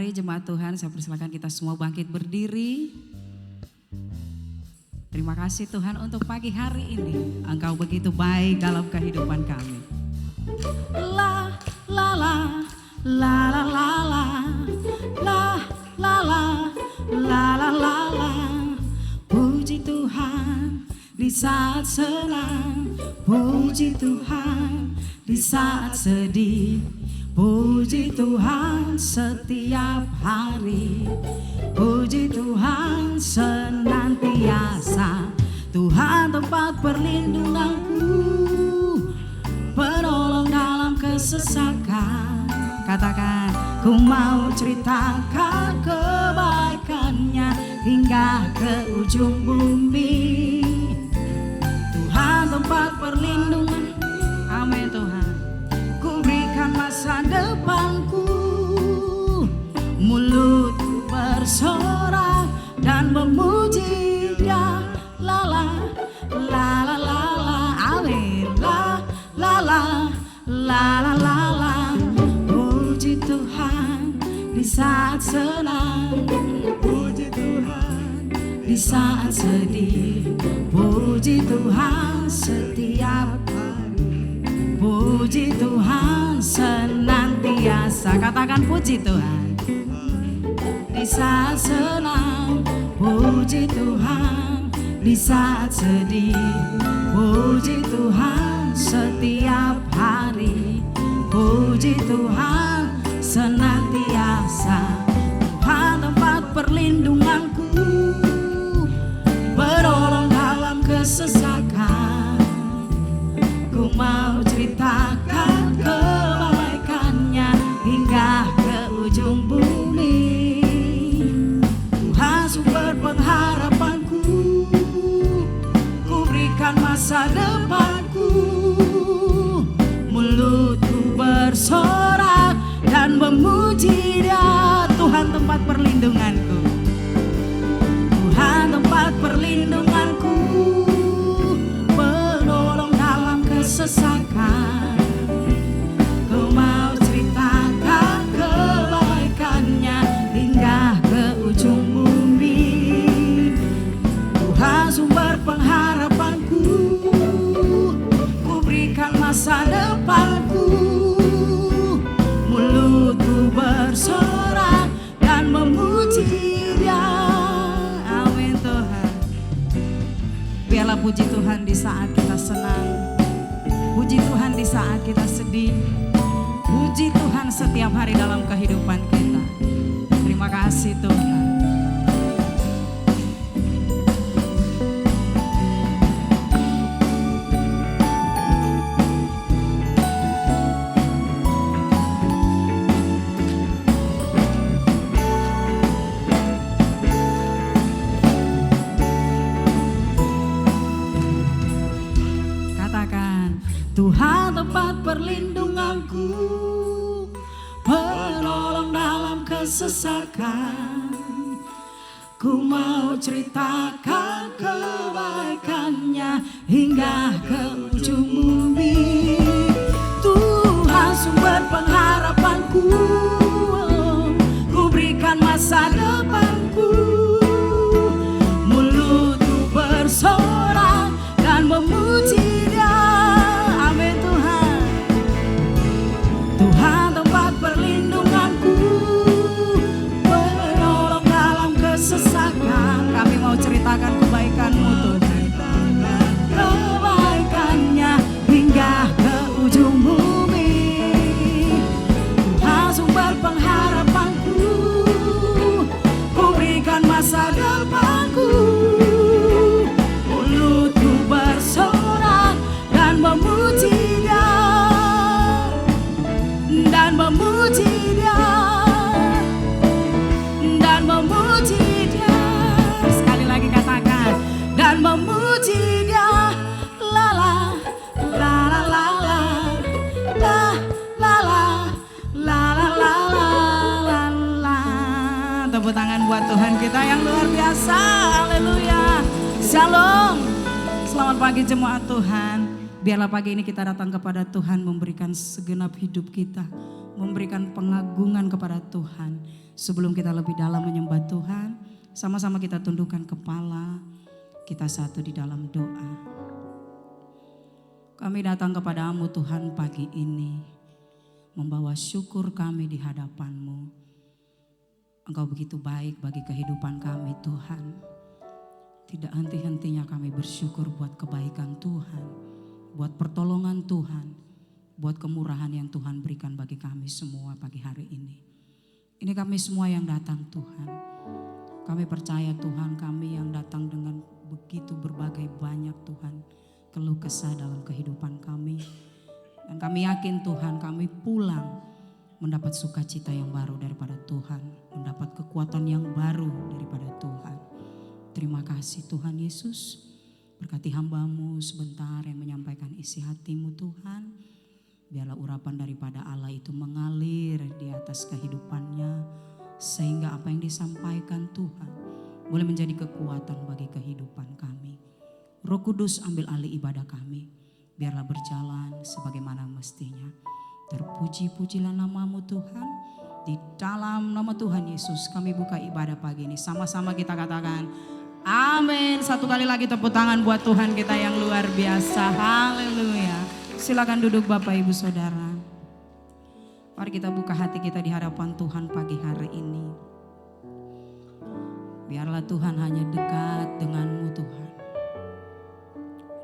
Mari jemaat Tuhan, saya persilakan kita semua bangkit berdiri. Terima kasih Tuhan untuk pagi hari ini. Engkau begitu baik dalam kehidupan kami. La la la la la la la la la la la la la la. Puji Tuhan di saat senang, puji Tuhan di saat sedih. Puji Tuhan setiap hari, puji Tuhan senantiasa. Tuhan tempat perlindunganku, penolong dalam kesesakan. Katakan, ku mau ceritakan kebaikannya hingga ke ujung bumi. Tuhan tempat perlindungan, amin Tuhan. Masa depanku, mulutku bersorak dan memuji Dia. La la la la la la, amin. La la la la la la la. Puji Tuhan di saat senang, puji Tuhan di saat sedih. Puji Tuhan setiap hari, puji Tuhan senantiasa. Katakan puji Tuhan di saat senang, puji Tuhan di saat sedih. Puji Tuhan setiap hari, puji Tuhan senantiasa. Tuhan tempat perlindunganku, penolong dalam kesesakan. Ku mau ceritakan kebaikannya hingga ke ujung bumi. Tuhan sumber pengharapanku, ku berikan masa depanku. Mulutku bersorak dan memuji Dia. Tuhan tempat perlindunganku, Tuhan tempat perlindunganku, penolong dalam kesesakan. Ku mau ceritakan kebaikannya hingga ke ujung bumi. Tuhan sumber pengharapanku, ku berikan masa depanku. Mulutku bersorak dan memuji Dia. Amin Tuhan. Biarlah puji Tuhan di saat kita senang, puji Tuhan di saat kita sedih, puji Tuhan setiap hari dalam kehidupan kita. Terima kasih Tuhan. Tuhan tempat perlindunganku, penolong dalam kesesakan. Ku mau ceritakan kebaikannya hingga ke ujung bumi. Tuhan sumber pengharapanku, ku berikan masa depanku. Mulutku bersorak dan memuji Dia. Tuhan tempat perlindunganku, penolong dalam kesesakan. Kami mau ceritakan kebaikan-Mu Tuhan, kebaikannya hingga ke ujung bumi. Tuhan sumber pengharapanku, ku berikan masa depanku. Mulutku bersorak dan memuji Dia, dan memuji Dia, dan memuji Dia. Sekali lagi katakan, dan memuji Dia. La la la la la la la la la la la la la la. Tepuk tangan buat Tuhan kita yang luar biasa. Haleluya. Shalom. Selamat pagi jemaat Tuhan. Biarlah pagi ini kita datang kepada Tuhan memberikan segenap hidup kita, memberikan pengagungan kepada Tuhan. Sebelum kita lebih dalam menyembah Tuhan, sama-sama kita tundukkan kepala, kita satu di dalam doa. Kami datang kepadamu Tuhan pagi ini, membawa syukur kami di hadapan-Mu. Engkau begitu baik bagi kehidupan kami Tuhan. Tidak henti-hentinya kami bersyukur buat kebaikan Tuhan, buat pertolongan Tuhan, buat kemurahan yang Tuhan berikan bagi kami semua pagi hari ini. Ini kami semua yang datang Tuhan. Kami percaya Tuhan, kami yang datang dengan begitu berbagai banyak Tuhan keluh kesah dalam kehidupan kami. Dan kami yakin Tuhan, kami pulang mendapat sukacita yang baru daripada Tuhan, mendapat kekuatan yang baru daripada Tuhan. Terima kasih Tuhan Yesus. Berkati hamba-Mu sebentar yang menyampaikan isi hati-Mu Tuhan. Biarlah urapan daripada Allah itu mengalir di atas kehidupannya. Sehingga apa yang disampaikan Tuhan boleh menjadi kekuatan bagi kehidupan kami. Roh Kudus ambil alih ibadah kami. Biarlah berjalan sebagaimana mestinya. Terpuji-pujilah nama-Mu Tuhan. Di dalam nama Tuhan Yesus kami buka ibadah pagi ini. Sama-sama kita katakan amin. Satu kali lagi tepuk tangan buat Tuhan kita yang luar biasa. Haleluya. Silakan duduk Bapak Ibu Saudara. Mari kita buka hati kita di hadapan Tuhan pagi hari ini. Biarlah Tuhan hanya dekat dengan-Mu Tuhan.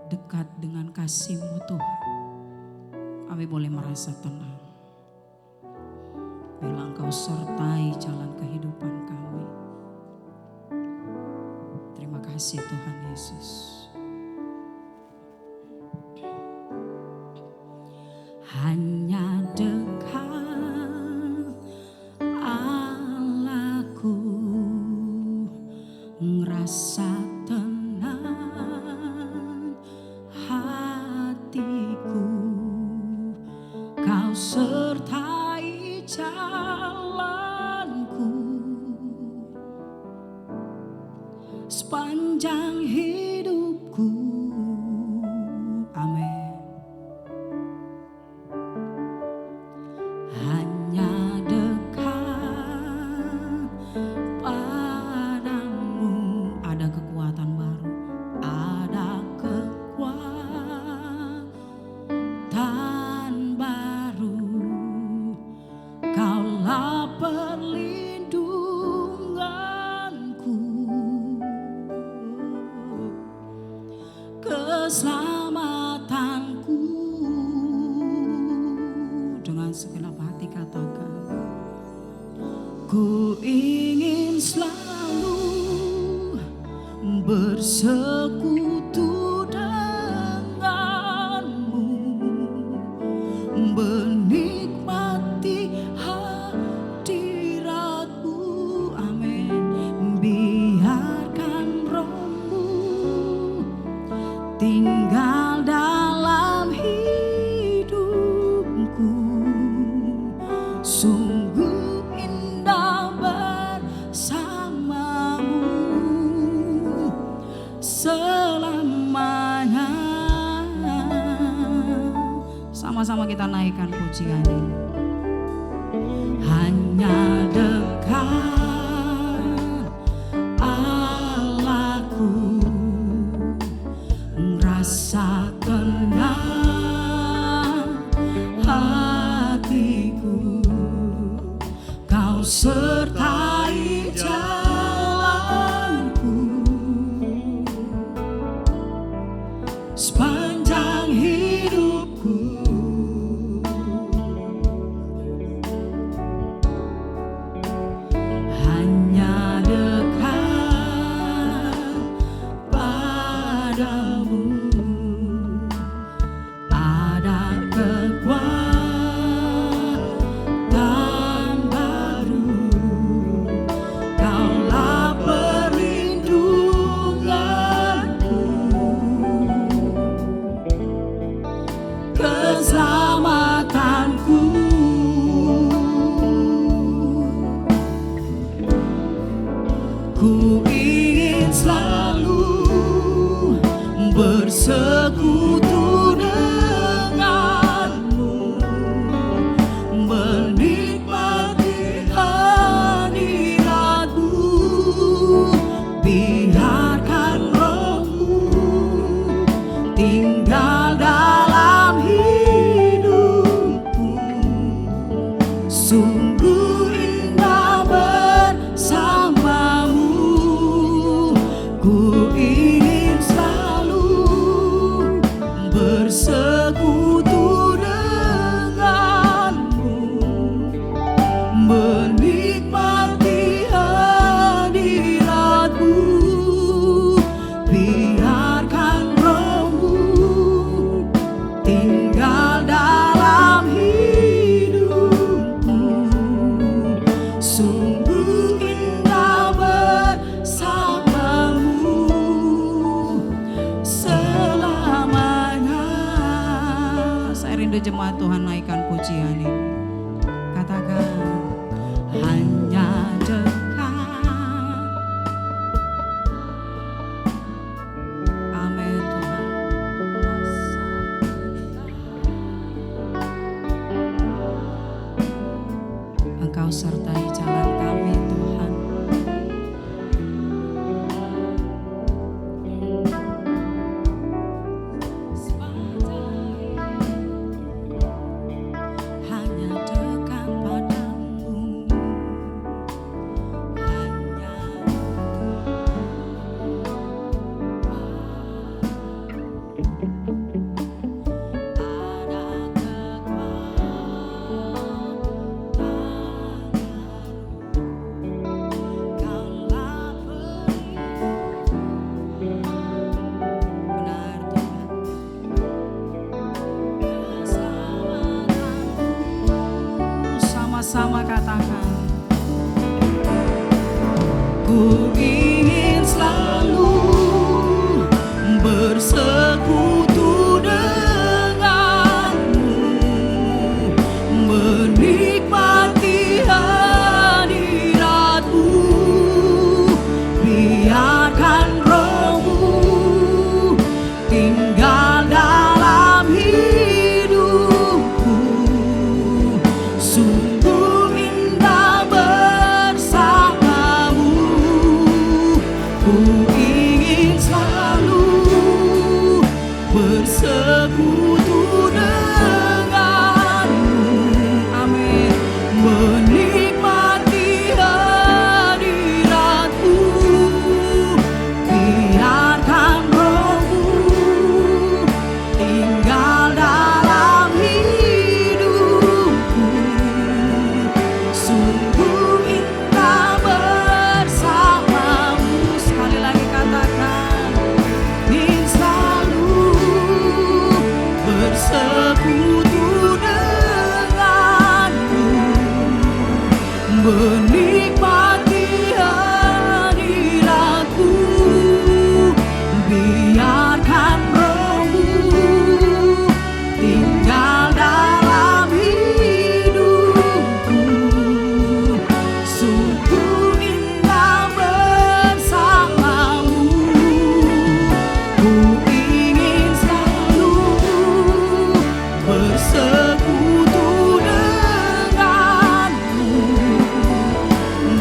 Dekat dengan kasih-Mu Tuhan. Kami boleh merasa tenang. Biarlah Engkau sertai jalan kehidupan kami. Terima kasih Tuhan Yesus. Hanya dekat Allahku, ngerasa tenang hatiku. Kau sertai jalanku sepanjang hidupku. Amin. Hanya dekat padamu ada kekuatan baru, ada kekuatan baru. Kaulah perlindunganku, keselamatanku. Dengan segenap hati katakan, ku ingin selalu bersekutu denganmu, menikmati hadiratmu. Amin. Biarkan Roh-Mu tinggal dalam hidupku. Sungguh indah bersama-Mu selamanya. Sama-sama kita naikkan pujian ini. Hanya dekat Allahku, rasa tenang hatiku. Kau sertai jalanku sepanjang hidupku. Hanya dekat padamu ada kekuatan baru. Kaulah perlindunganku, keselamatanku. Ku ingin selalu bersekutu denganmu, boleh jemaat Tuhan naikkan pujian ini. Katakan hanya dekat. Amin Tuhan. Engkau sertai jalan kami Tuhan. Hanya dekat padamu. Sama katakan, ku ingin selalu bersekutu denganmu, menikmati hadiratmu, biarkan rohmu tinggal dalam hidupku. Sungguh indah bersamamu, ku ingin selalu bersekutu denganmu. Amin. Menikmati hadiratmu, biarkan rohmu tinggal dalam hidupku. Sungguh indah bersamamu. Sekali lagi katakan, ingin selalu bersekutu denganmu, menikmati hadiratmu, biarkan rohmu tinggal dalam hidupku. Sungguh indah bersamamu, ku ingin selalu bersekutu denganmu,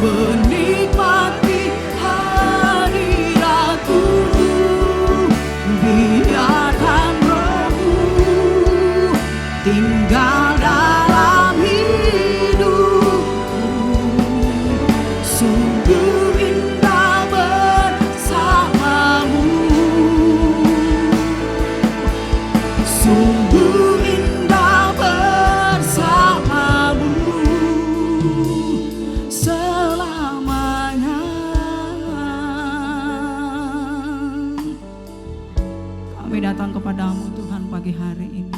menikmati hadiratmu, biarkan rohmu tinggal dalam hidupku. Sungguh indah bersamamu, sungguh indah bersamamu selamanya. Kami datang kepadamu Tuhan pagi hari ini,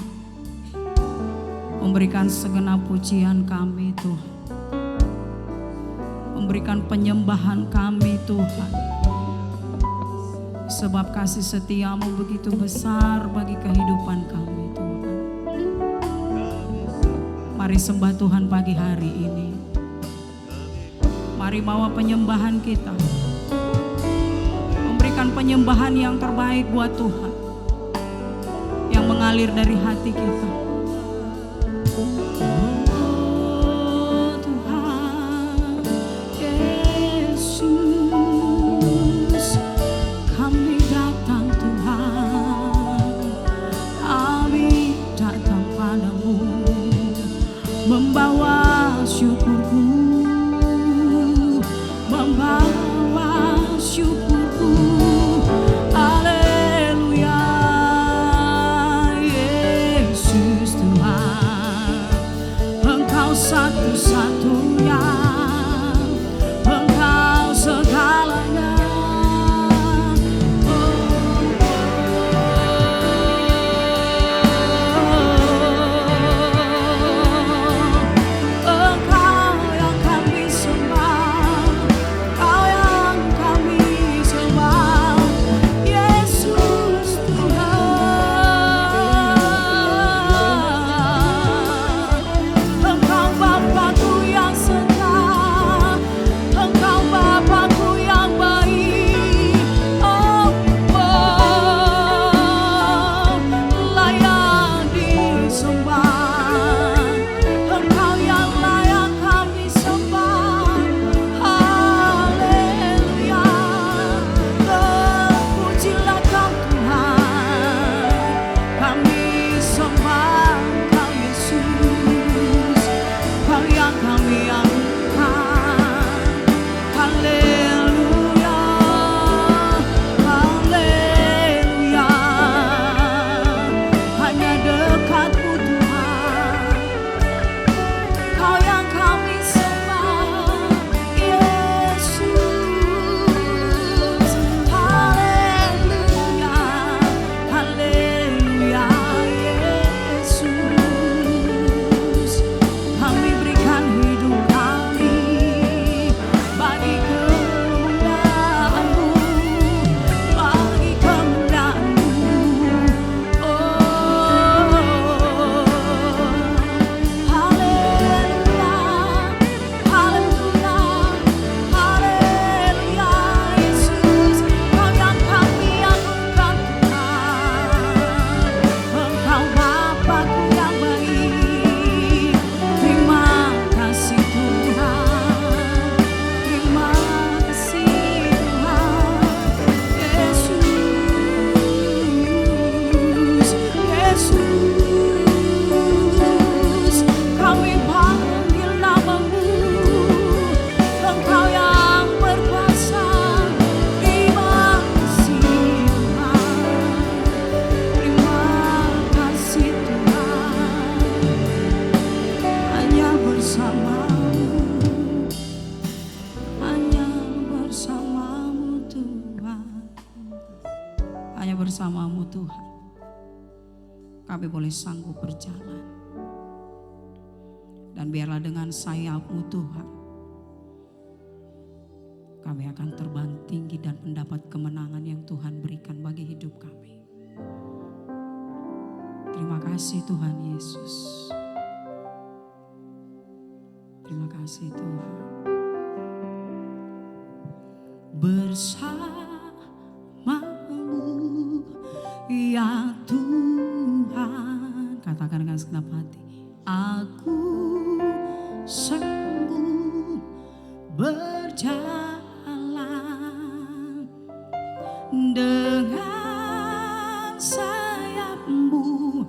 memberikan segenap pujian kami Tuhan, memberikan penyembahan kami Tuhan, sebab kasih setiamu begitu besar bagi kehidupan kami Tuhan. Mari sembah Tuhan pagi hari ini. Mari bawa penyembahan kita, memberikan penyembahan yang terbaik buat Tuhan, yang mengalir dari hati kita. Oh Tuhan Yesus, kami datang Tuhan, kami datang padamu, membawa syukurku, membawa syukurku. Haleluya, Yesus Tuhan, bersama-Mu Tuhan, kami boleh sanggup berjalan. Dan biarlah dengan sayap-Mu Tuhan, kami akan terbang tinggi dan mendapat kemenangan yang Tuhan berikan bagi hidup kami. Terima kasih Tuhan Yesus. Terima kasih Tuhan. Bersama-Mu ya Tuhan, katakan dengan segenap hati, aku sanggup berjalan dengan sayap-Mu,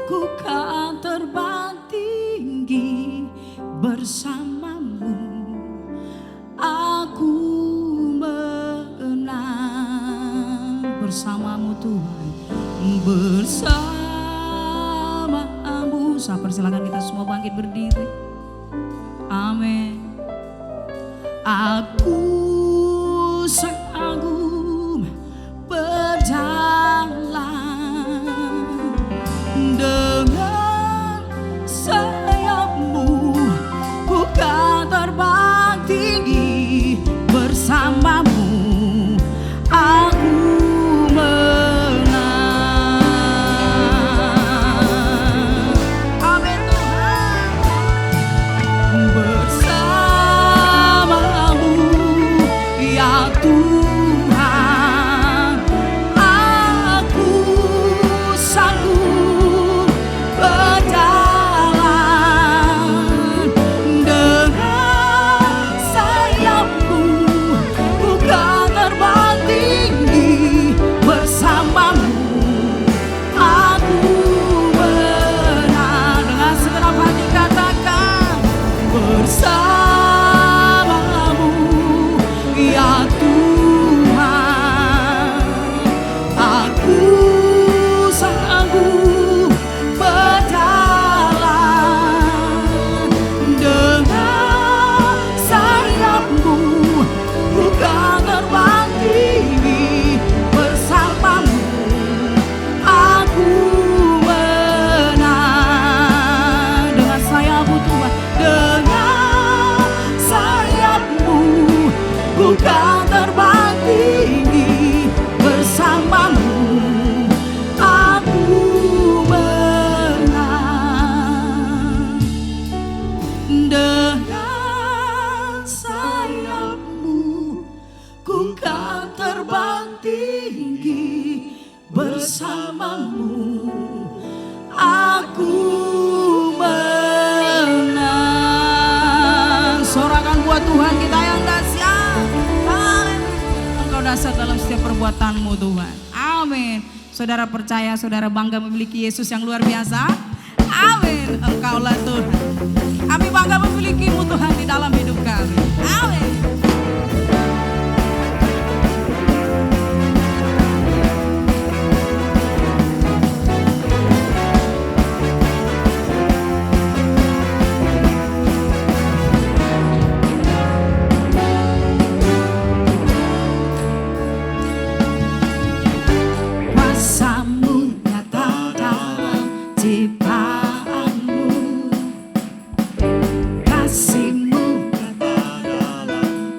ku kan terbang tinggi. Bersama-Mu aku menang. Bersama-Mu Tuhan, bersama-Mu. Saya persilakan kita semua bangkit berdiri. Amin. Aku sanggup berjalan dengan sayap-Mu, ku kan terbang tinggi. Bersama-Mu aku menang. Amin Tuhan. Bersama-Mu ya Tuhan, aku sanggup berjalan dengan sayap-Mu, ku kan terbang tinggi. Bersama-Mu aku menang. Dengan segenap hati katakan, bersama-Mu ya Tuhan, aku sanggup berjalan dengan sayap-Mu, ku kan terbang tinggi. Bersama-Mu aku menang. Dengan sayap-Mu Tuhan, dengan sayap-Mu, ku kan terbang tinggi. Bersama-Mu aku menang. Dengan sayap-Mu, ku kan terbang tinggi. Bersama-Mu aku menang. Sorakan buat Tuhan kita yang dahsyat. Engkau dahsyat dalam setiap perbuatan-Mu Tuhan. Amin. Saudara percaya, saudara bangga memiliki Yesus yang luar biasa. Amin. Engkaulah Tuhan. Kami bangga memiliki-Mu Tuhan di dalam hidup kami. Amin. Kuasa-Mu nyata dalam ciptaan-Mu, kasih-Mu nyata dalam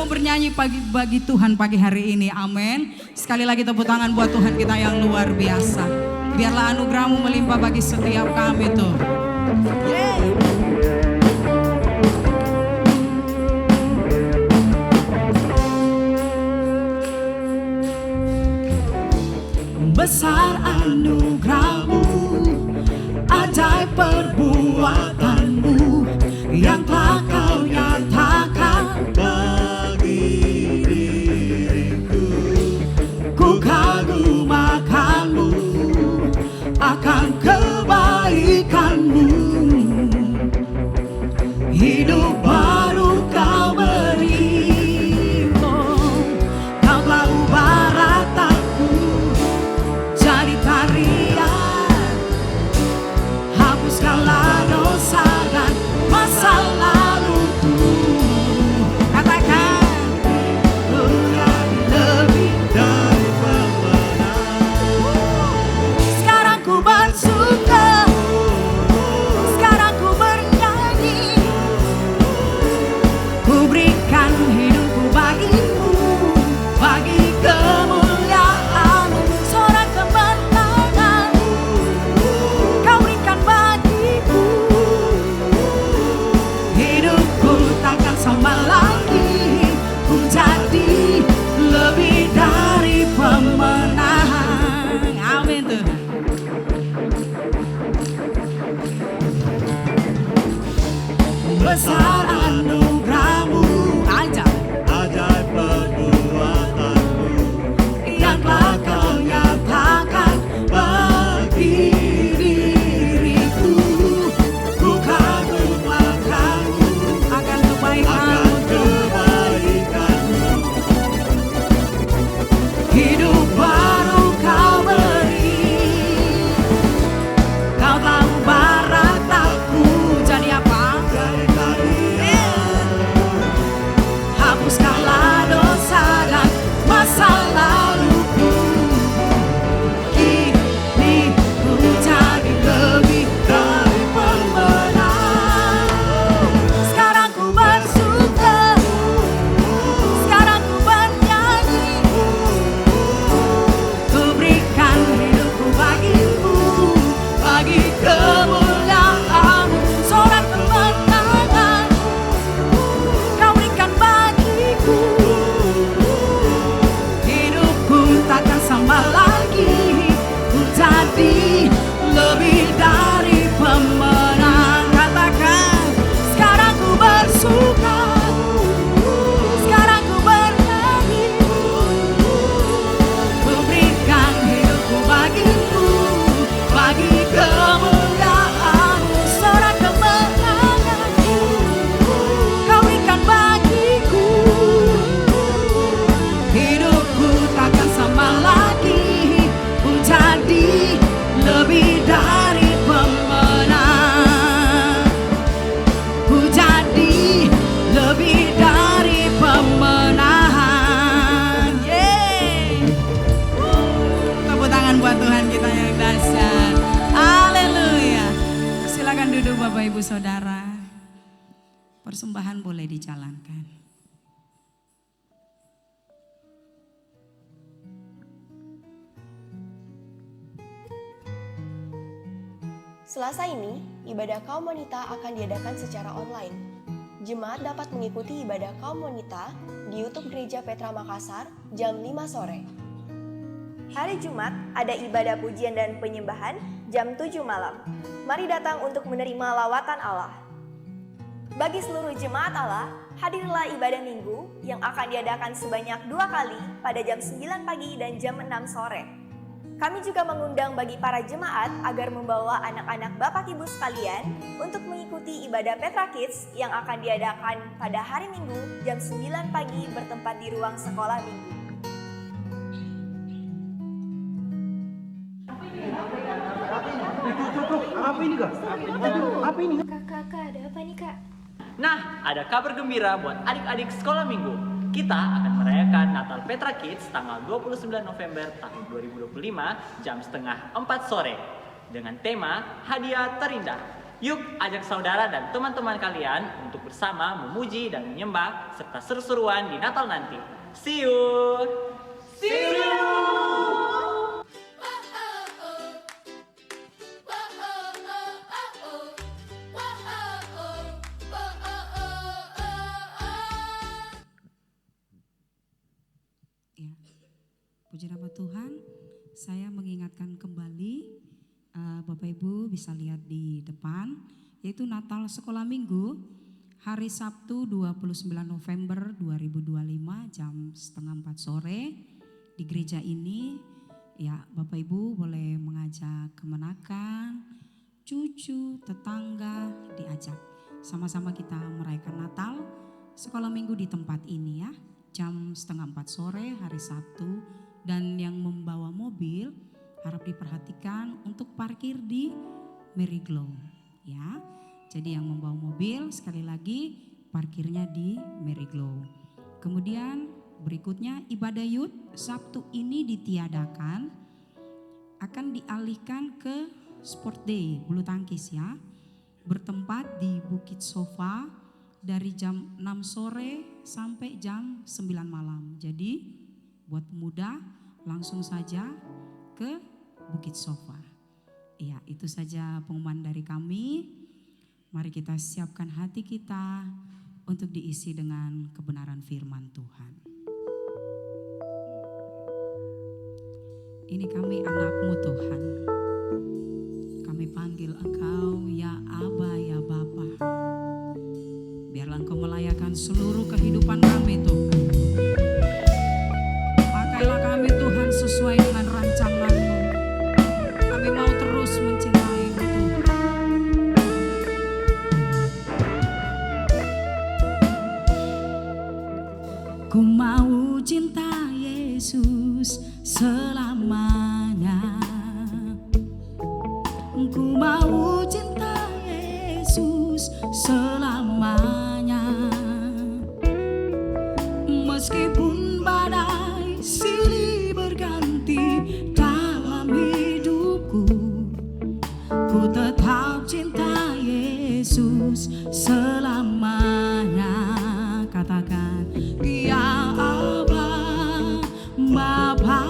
mau bernyanyi bagi Tuhan pagi hari ini, amin. Sekali lagi tepuk tangan buat Tuhan kita yang luar biasa. Biarlah anugerah-Mu melimpah bagi setiap kami tuh. Yeay. Besar anugerah-Mu, ajaib perbuatan-Mu, yang telah Kau nyatakan bagi diriku. Ku kagum akan-Mu, akan kebaikan-Mu. Hidup baru Kau beri, Kau telah ubah rataku jadi tarian. Hapuskanlah dosa dan masa laluku. Katakan, ku jadi lebih dari pemenang. Sekarang ku bersuka, sekarang ku bernyanyi. Ku berikan hidupku bagimu, bagi kemuliaan-Mu. Sorak kemenangan Kau berikan bagiku. Hidupku takkan sama lagi, ku jadi lebih dari pemenang. Amin tuh. Besar anugerah-Mu, ajaib perbuatan-Mu, yang telah Kau nyatakan bagi diriku. Ku kagum akan-Mu, akan kebaikan-Mu. Hidup baru Kau beri, Kau telah ubah rataku jadi apa? Hapuskanlah dosa dan masa laluku. Kini ku jadi lebih dari pemenang. Sekarang ku bersuka, sekarang ku bernyanyi. Ku berikan hidupku bagimu, bagi kemuliaan-Mu. Sorak kemenangan Kau berikan bagiku. Hidupku takkan sama lagi, ku jadi lebih dari pemenang. Katakan, sekarang ku bersuka, sekarang ku bernyanyi. Ku berikan hidupku bagimu, bagi kemuliaan-Mu. Sorak kemenangan Kau berikan bagiku. Hidupku takkan sama lagi, ku jadi lebih dari pemenang. Ku jadi lebih dari pemenang. Yeay. Tepuk tangan buat Tuhan kita yang dahsyat. Haleluya. Silakan duduk Bapak Ibu Saudara. Persembahan boleh dijalankan. Selasa ini, ibadah kaum wanita akan diadakan secara online. Jemaat dapat mengikuti ibadah kaum wanita di YouTube Gereja Petra Makassar jam 5 sore. Hari Jumat ada ibadah pujian dan penyembahan jam 7 malam. Mari datang untuk menerima lawatan Allah. Bagi seluruh jemaat Allah, hadirlah ibadah minggu yang akan diadakan sebanyak 2 kali pada jam 9 pagi dan jam 6 sore. Kami juga mengundang bagi para jemaat agar membawa anak-anak Bapak Ibu sekalian untuk mengikuti ibadah Petra Kids yang akan diadakan pada hari Minggu jam 9 pagi bertempat di ruang sekolah minggu. Apa ini kak? Apa ini? Kak, ada apa nih kak? Nah, ada kabar gembira buat adik-adik sekolah minggu. Kita akan merayakan Natal Petra Kids tanggal 29 November tahun 2025 jam setengah 4 sore dengan tema Hadiah Terindah. Yuk ajak saudara dan teman-teman kalian untuk bersama memuji dan menyembah serta seru-seruan di Natal nanti. See you! See you! Ya, puji nama Tuhan, saya mengingatkan kembali Bapak Ibu bisa lihat di depan, yaitu Natal Sekolah Minggu hari Sabtu 29 November 2025 jam setengah 4 sore di gereja ini. Ya, Bapak Ibu boleh mengajak kemenakan, cucu, tetangga, diajak sama-sama kita merayakan Natal Sekolah Minggu di tempat ini ya. Jam setengah 4 sore hari Sabtu, dan yang membawa mobil harap diperhatikan untuk parkir di Meriglow ya. Jadi yang membawa mobil sekali lagi parkirnya di Meriglow. Kemudian berikutnya ibadah youth Sabtu ini ditiadakan, akan dialihkan ke sport day bulu tangkis ya. Bertempat di Bukit Sofa dari jam 6 sore sampai jam 9 malam. Jadi buat pemuda langsung saja ke Bukit Sofa. Ya, itu saja pengumuman dari kami. Mari kita siapkan hati kita untuk diisi dengan kebenaran firman Tuhan. Ini kami anak-Mu Tuhan. Kami panggil Engkau ya Aba ya Bapa. Biarlah Engkau melayakan seluruh kehidupan kami Tuhan. Pakailah kami Tuhan sesuai dengan rancangan-Mu. Kami mau terus mencintai-Mu Tuhan. Ku mau cinta Yesus selamanya. Ku mau cinta Yesus selamanya. Meskipun badai silih berganti dalam hidupku, ku tetap cinta Yesus selamanya. Katakan, ya Aba, Bapa,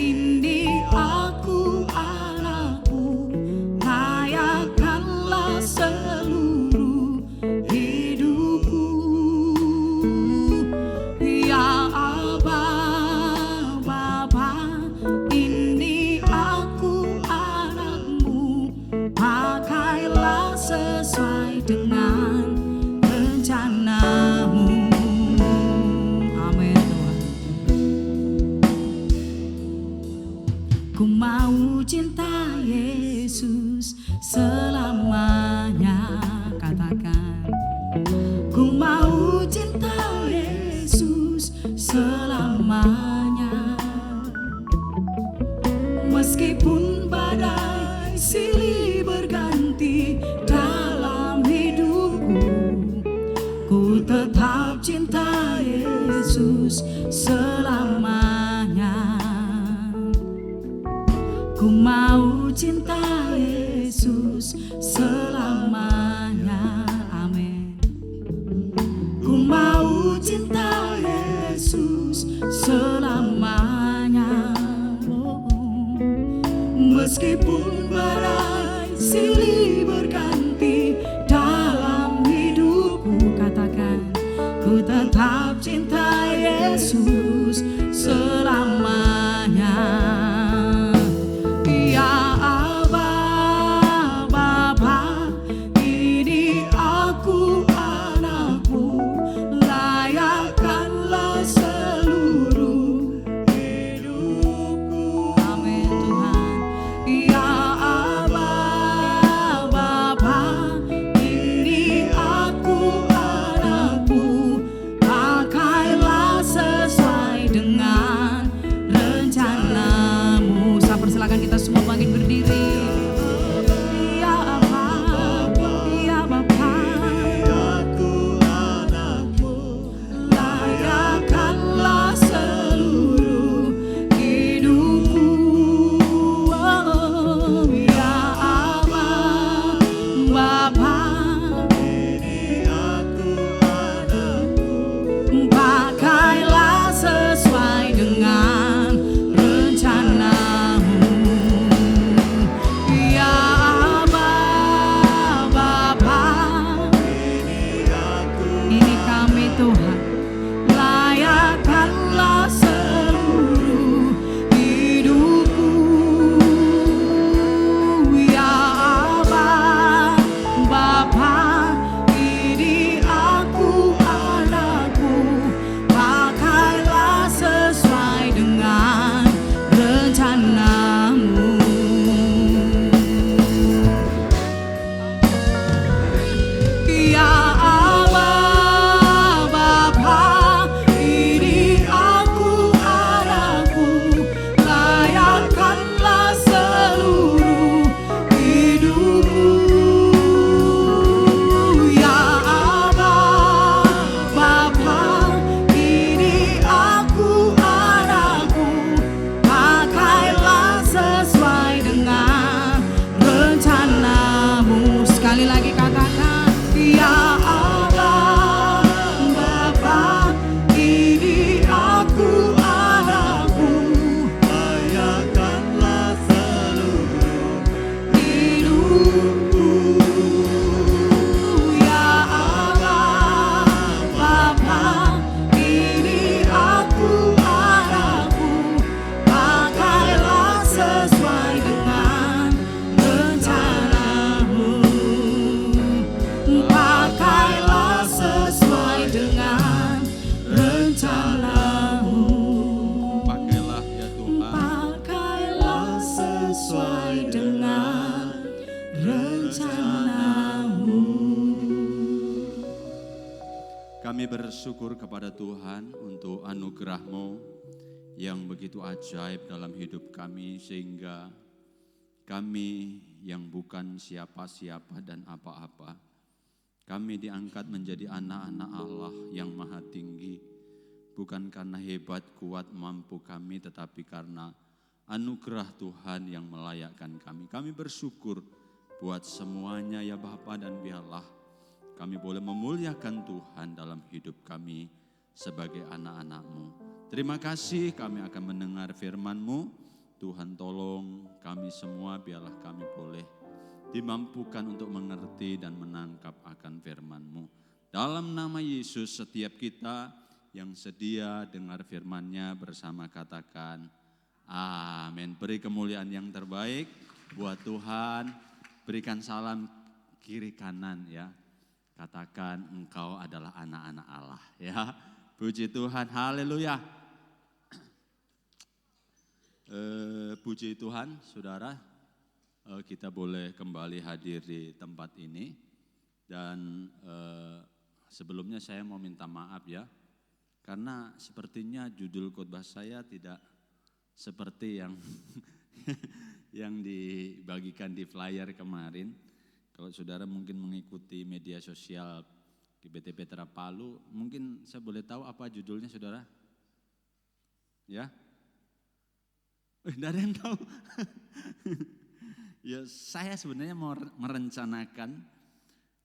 ini aku anakmu, layakkanlah seluruh hidupku. Ya Aba, Bapa, ini aku anakmu, pakailah sesuai dengan rencanamu. Amin Tuhan. Ku mau cinta Yesus selamanya. Katakan, ku mau cinta Yesus selamanya. Meskipun badai silih berganti dalam hidupku, ku tetap cinta Yesus selamanya. Ku mau cinta Yesus selamanya. Amin. Ku mau cinta Yesus selamanya. Oh. Meskipun badai silih berganti dalam hidupku, katakan, ku tetap cinta Yesus selamanya. Ya Aba, Bapa, ini aku anakmu, layakkanlah seluruh hidupku. Amin Tuhan. Ya Bapa, ini aku anakmu. pakailah sesuai dengan rencanamu. Ya Aba, Bapa, ini kami Tuhan, layakkanlah seluruh hidupku. Ya Aba, Bapa, ini aku anakku, pakailah sesuai dengan rencanamu. Ya Aba, Bapa, ini aku anakku, layakkanlah seluruh hidupku. Ya Aba, Bapa, ini aku anakku, pakailah sesuai dengan rencanamu. Sekali lagi katakan, ya Aba, Bapa, ini aku anakku, Layakkanlah seluruh hidupku. Ya Aba, Bapa, ini aku anakku, pakailah sesuai dengan rencanamu. Pakailah sesuai dengan rencanamu. pakailah ya Tuhan. Pakailah sesuai dengan rencanamu. Kami bersyukur kepada Tuhan untuk anugerah-Mu yang begitu ajaib dalam hidup kami, sehingga kami yang bukan siapa-siapa dan apa-apa, kami diangkat menjadi anak-anak Allah yang maha tinggi, bukan karena hebat, kuat, mampu kami, tetapi karena anugerah Tuhan yang melayakkan kami. Kami bersyukur buat semuanya ya Bapa, dan biarlah kami boleh memuliakan Tuhan dalam hidup kami sebagai anak-anak-Mu. Terima kasih, kami akan mendengar firman-Mu. Tuhan tolong kami semua, biarlah kami boleh dimampukan untuk mengerti dan menangkap akan firman-Mu. Dalam nama Yesus, setiap kita yang sedia dengar firman-Nya bersama katakan amin. Beri kemuliaan yang terbaik buat Tuhan. Berikan salam kiri kanan ya. Katakan engkau adalah anak-anak Allah ya. Puji Tuhan, haleluya. Puji Tuhan, saudara, kita boleh kembali hadir di tempat ini. Dan sebelumnya saya mau minta maaf ya, karena sepertinya judul khotbah saya tidak seperti yang yang dibagikan di flyer kemarin. Kalau saudara mungkin mengikuti media sosial GBT Petra Palu, mungkin saya boleh tahu apa judulnya saudara? Ya? Tidak ada yang tahu. Ya, saya sebenarnya mau merencanakan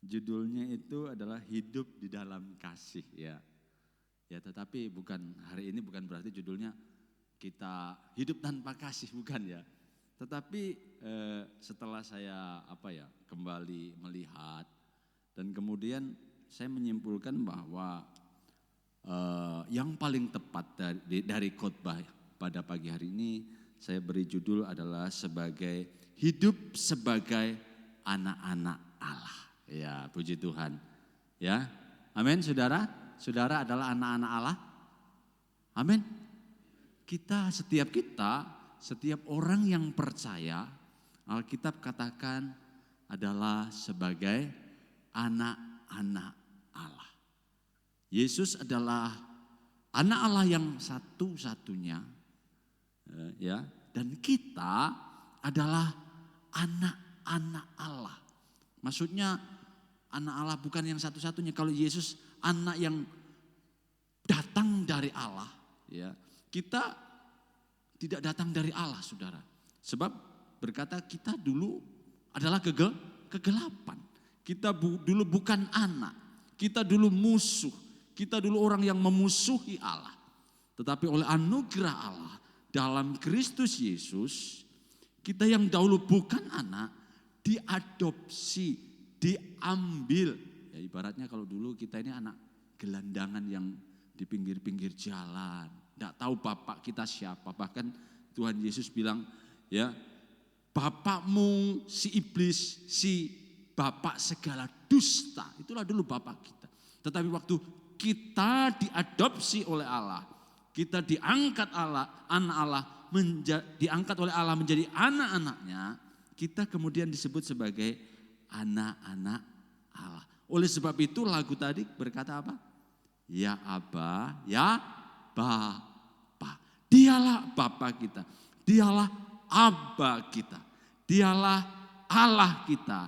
judulnya itu adalah hidup di dalam kasih ya. Ya, tetapi hari ini bukan berarti judulnya kita hidup tanpa kasih, bukan ya. Tetapi setelah saya kembali melihat dan kemudian saya menyimpulkan bahwa yang paling tepat dari khotbah pada pagi hari ini saya beri judul adalah sebagai hidup sebagai anak-anak Allah. Ya, puji Tuhan. Ya. Amin, saudara. Saudara adalah anak-anak Allah. Amin. Setiap orang yang percaya, Alkitab katakan adalah sebagai anak-anak Allah. Yesus adalah anak Allah yang satu-satunya, ya, dan kita adalah anak-anak Allah. Maksudnya anak Allah bukan yang satu-satunya. Kalau Yesus anak yang datang dari Allah, ya, kita tidak datang dari Allah, saudara. Sebab berkata kita dulu adalah kegelapan. Kita dulu bukan anak. Kita dulu musuh. Kita dulu orang yang memusuhi Allah. Tetapi oleh anugerah Allah dalam Kristus Yesus, kita yang dahulu bukan anak, diadopsi, diambil. Ya, ibaratnya kalau dulu kita ini anak gelandangan yang di pinggir-pinggir jalan. Tidak tahu bapak kita siapa. Bahkan Tuhan Yesus bilang, ya, bapakmu si iblis, si bapak segala dusta. Itulah dulu bapak kita. Tetapi waktu kita diadopsi oleh Allah, kita diangkat Allah, anak Allah, diangkat oleh Allah menjadi anak-anaknya, kita kemudian disebut sebagai anak-anak Allah. Oleh sebab itu lagu tadi berkata apa? Ya Aba, ya Bapa. Dialah Bapa kita, dialah Aba kita, dialah Allah kita.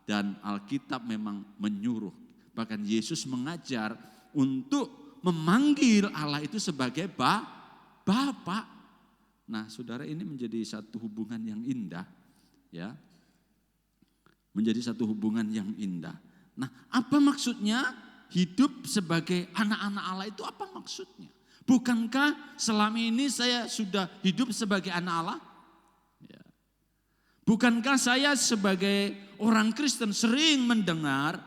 Dan Alkitab memang menyuruh, bahkan Yesus mengajar untuk memanggil Allah itu sebagai Bapa. Nah, saudara, ini menjadi satu hubungan yang indah, ya. Menjadi satu hubungan yang indah. Nah, apa maksudnya hidup sebagai anak-anak Allah itu, apa maksudnya? Bukankah selama ini saya sudah hidup sebagai anak Allah? Ya. Bukankah saya sebagai orang Kristen sering mendengar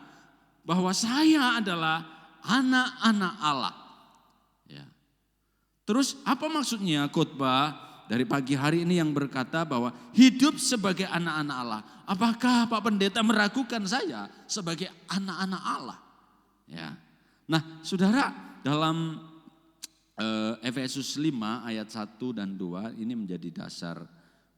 bahwa saya adalah anak-anak Allah? Ya. Terus apa maksudnya khotbah dari pagi hari ini yang berkata bahwa hidup sebagai anak-anak Allah? Apakah Pak Pendeta meragukan saya sebagai anak-anak Allah? Ya. Nah, saudara, dalam Efesus 5 ayat 1 dan 2 ini menjadi dasar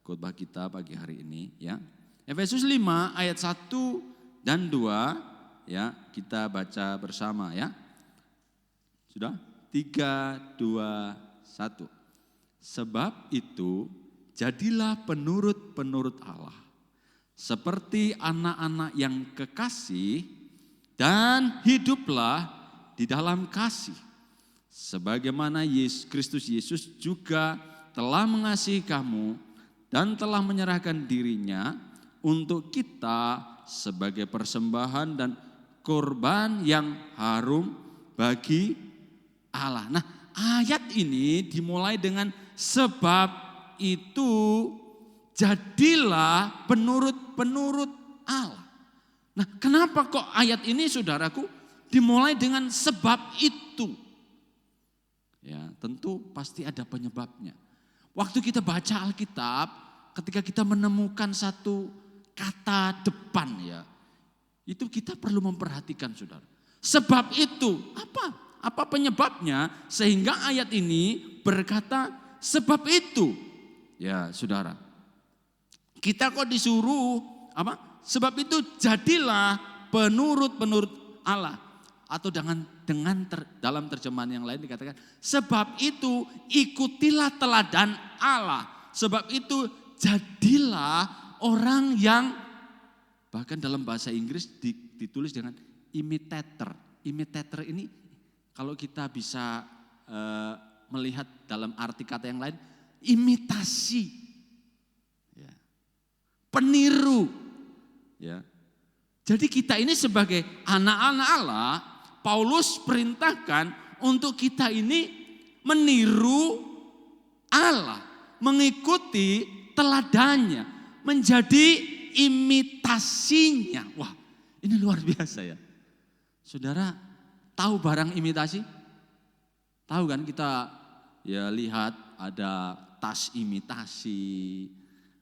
khotbah kita pagi hari ini, ya. Efesus 5 ayat 1 dan 2, ya, kita baca bersama, ya. Sudah? 3, 2, 1. Sebab itu jadilah penurut-penurut Allah, seperti anak-anak yang kekasih, dan hiduplah di dalam kasih. Sebagaimana Kristus Yesus juga telah mengasihi kamu dan telah menyerahkan dirinya untuk kita sebagai persembahan dan korban yang harum bagi Allah. Nah, ayat ini dimulai dengan sebab itu jadilah penurut-penurut Allah. Nah, kenapa kok ayat ini, saudaraku, dimulai dengan sebab itu? Ya, tentu pasti ada penyebabnya. Waktu kita baca Alkitab, ketika kita menemukan satu kata depan, ya, itu kita perlu memperhatikan, saudara. Sebab itu, apa? Apa penyebabnya sehingga ayat ini berkata sebab itu? Ya, saudara. Kita kok disuruh apa? Sebab itu jadilah penurut-penurut Allah. Atau dalam terjemahan yang lain dikatakan, sebab itu ikutilah teladan Allah. Sebab itu jadilah orang yang, bahkan dalam bahasa Inggris ditulis dengan imitator. Imitator ini kalau kita bisa melihat dalam arti kata yang lain, imitasi, ya, peniru, ya. Jadi kita ini sebagai anak-anak Allah, Paulus perintahkan untuk kita ini meniru Allah, mengikuti teladannya, menjadi imitasinya. Wah, ini luar biasa, ya. Saudara, tahu barang imitasi? Tahu kan, kita ya lihat ada tas imitasi,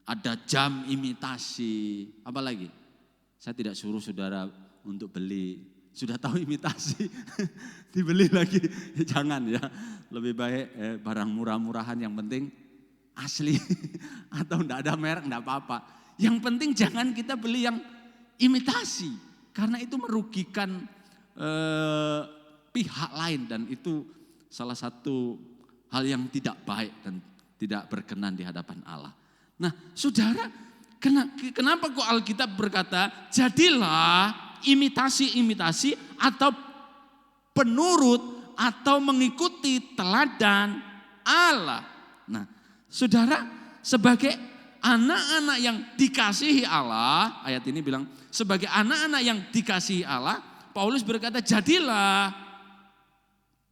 ada jam imitasi, apa lagi? Saya tidak suruh saudara untuk beli. Sudah tahu imitasi, dibeli lagi, jangan, ya. Lebih baik barang murah-murahan, yang penting asli. Atau enggak ada merek, enggak apa-apa. Yang penting jangan kita beli yang imitasi. Karena itu merugikan pihak lain. Dan itu salah satu hal yang tidak baik dan tidak berkenan di hadapan Allah. Nah, saudara, kenapa kok Alkitab berkata jadilah imitasi-imitasi atau penurut atau mengikuti teladan Allah. Nah, saudara, sebagai anak-anak yang dikasihi Allah, ayat ini bilang, sebagai anak-anak yang dikasihi Allah, Paulus berkata, jadilah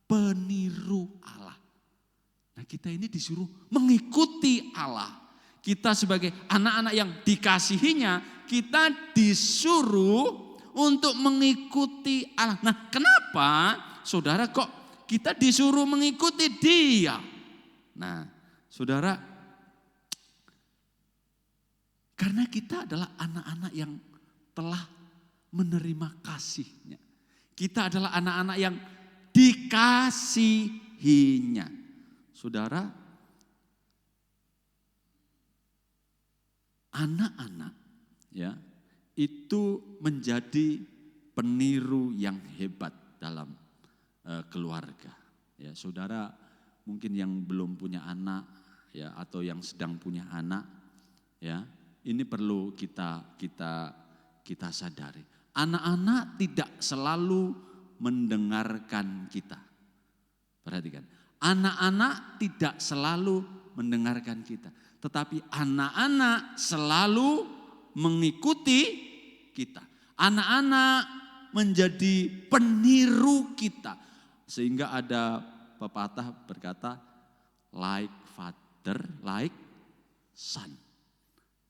peniru Allah. Nah, kita ini disuruh mengikuti Allah. Kita sebagai anak-anak yang dikasihinya, kita disuruh untuk mengikuti Allah. Nah, kenapa saudara kok kita disuruh mengikuti Dia? Nah, saudara, karena kita adalah anak-anak yang telah menerima kasih-Nya. Kita adalah anak-anak yang dikasihinya. Saudara, anak-anak ya itu menjadi peniru yang hebat dalam keluarga. Ya, saudara mungkin yang belum punya anak ya atau yang sedang punya anak ya, ini perlu kita sadari. Anak-anak tidak selalu mendengarkan kita. Perhatikan, anak-anak tidak selalu mendengarkan kita, tetapi anak-anak selalu mengikuti kita. Anak-anak menjadi peniru kita. Sehingga ada pepatah berkata, like father, like son.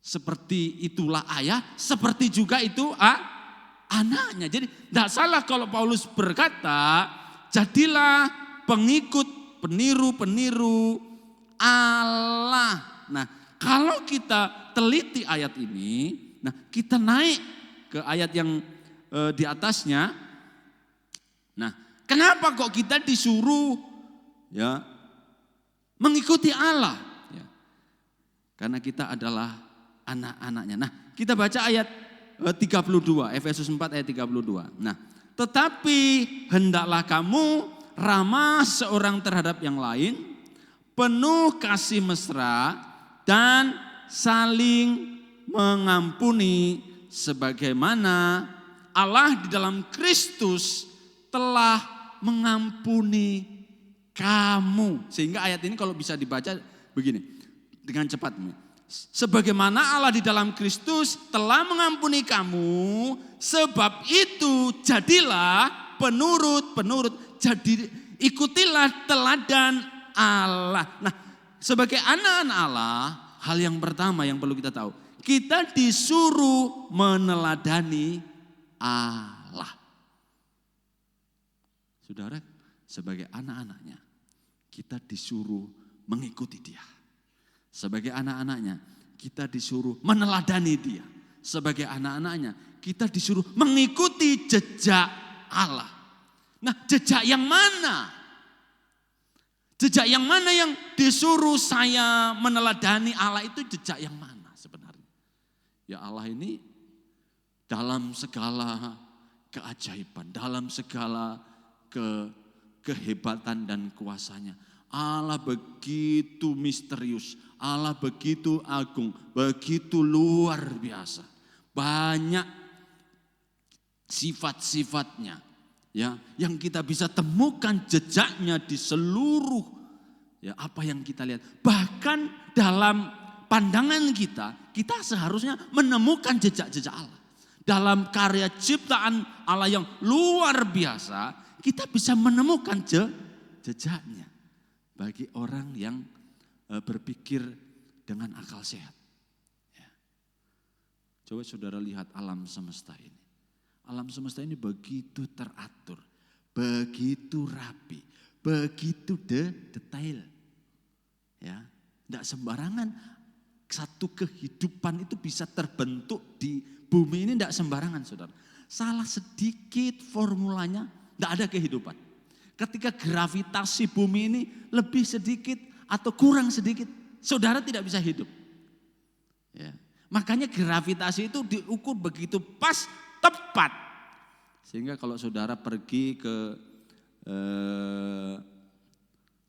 Seperti itulah ayah, seperti juga itu anaknya. Jadi tidak salah kalau Paulus berkata, jadilah pengikut, peniru Allah. Nah, kalau kita teliti ayat ini, nah kita naik ke ayat yang di atasnya. Nah, kenapa kok kita disuruh ya mengikuti Allah? Ya, karena kita adalah anak-anaknya. Nah, kita baca ayat 32, Efesus 4 ayat 32. Nah, tetapi hendaklah kamu ramah seorang terhadap yang lain, penuh kasih mesra dan saling mengampuni sebagaimana Allah di dalam Kristus telah mengampuni kamu. Sehingga ayat ini kalau bisa dibaca begini dengan cepat. Sebagaimana Allah di dalam Kristus telah mengampuni kamu, sebab itu jadilah penurut. Jadi ikutilah teladan Allah. Nah, sebagai anak-anak Allah, hal yang pertama yang perlu kita tahu, kita disuruh meneladani Allah. Saudara, sebagai anak-anaknya, kita disuruh mengikuti Dia. Sebagai anak-anaknya, kita disuruh meneladani Dia. Sebagai anak-anaknya, kita disuruh mengikuti jejak Allah. Nah, jejak yang mana? Jejak yang mana yang disuruh saya meneladani Allah itu jejak yang mana sebenarnya? Ya, Allah ini dalam segala keajaiban, dalam segala kehebatan dan kuasanya. Allah begitu misterius, Allah begitu agung, begitu luar biasa. Banyak sifat-sifatnya ya yang kita bisa temukan jejaknya di seluruh ya apa yang kita lihat. Bahkan dalam pandangan kita seharusnya menemukan jejak-jejak Allah. Dalam karya ciptaan Allah yang luar biasa, kita bisa menemukan jejaknya. Bagi orang yang berpikir dengan akal sehat. Ya. Coba saudara lihat alam semesta ini. Alam semesta ini begitu teratur, begitu rapi, begitu detail. Ya, tidak sembarangan. Satu kehidupan itu bisa terbentuk di bumi ini tidak sembarangan, saudara. Salah sedikit formulanya, tidak ada kehidupan. Ketika gravitasi bumi ini lebih sedikit atau kurang sedikit, saudara tidak bisa hidup. Ya. Makanya gravitasi itu diukur begitu pas, tepat. Sehingga kalau saudara pergi ke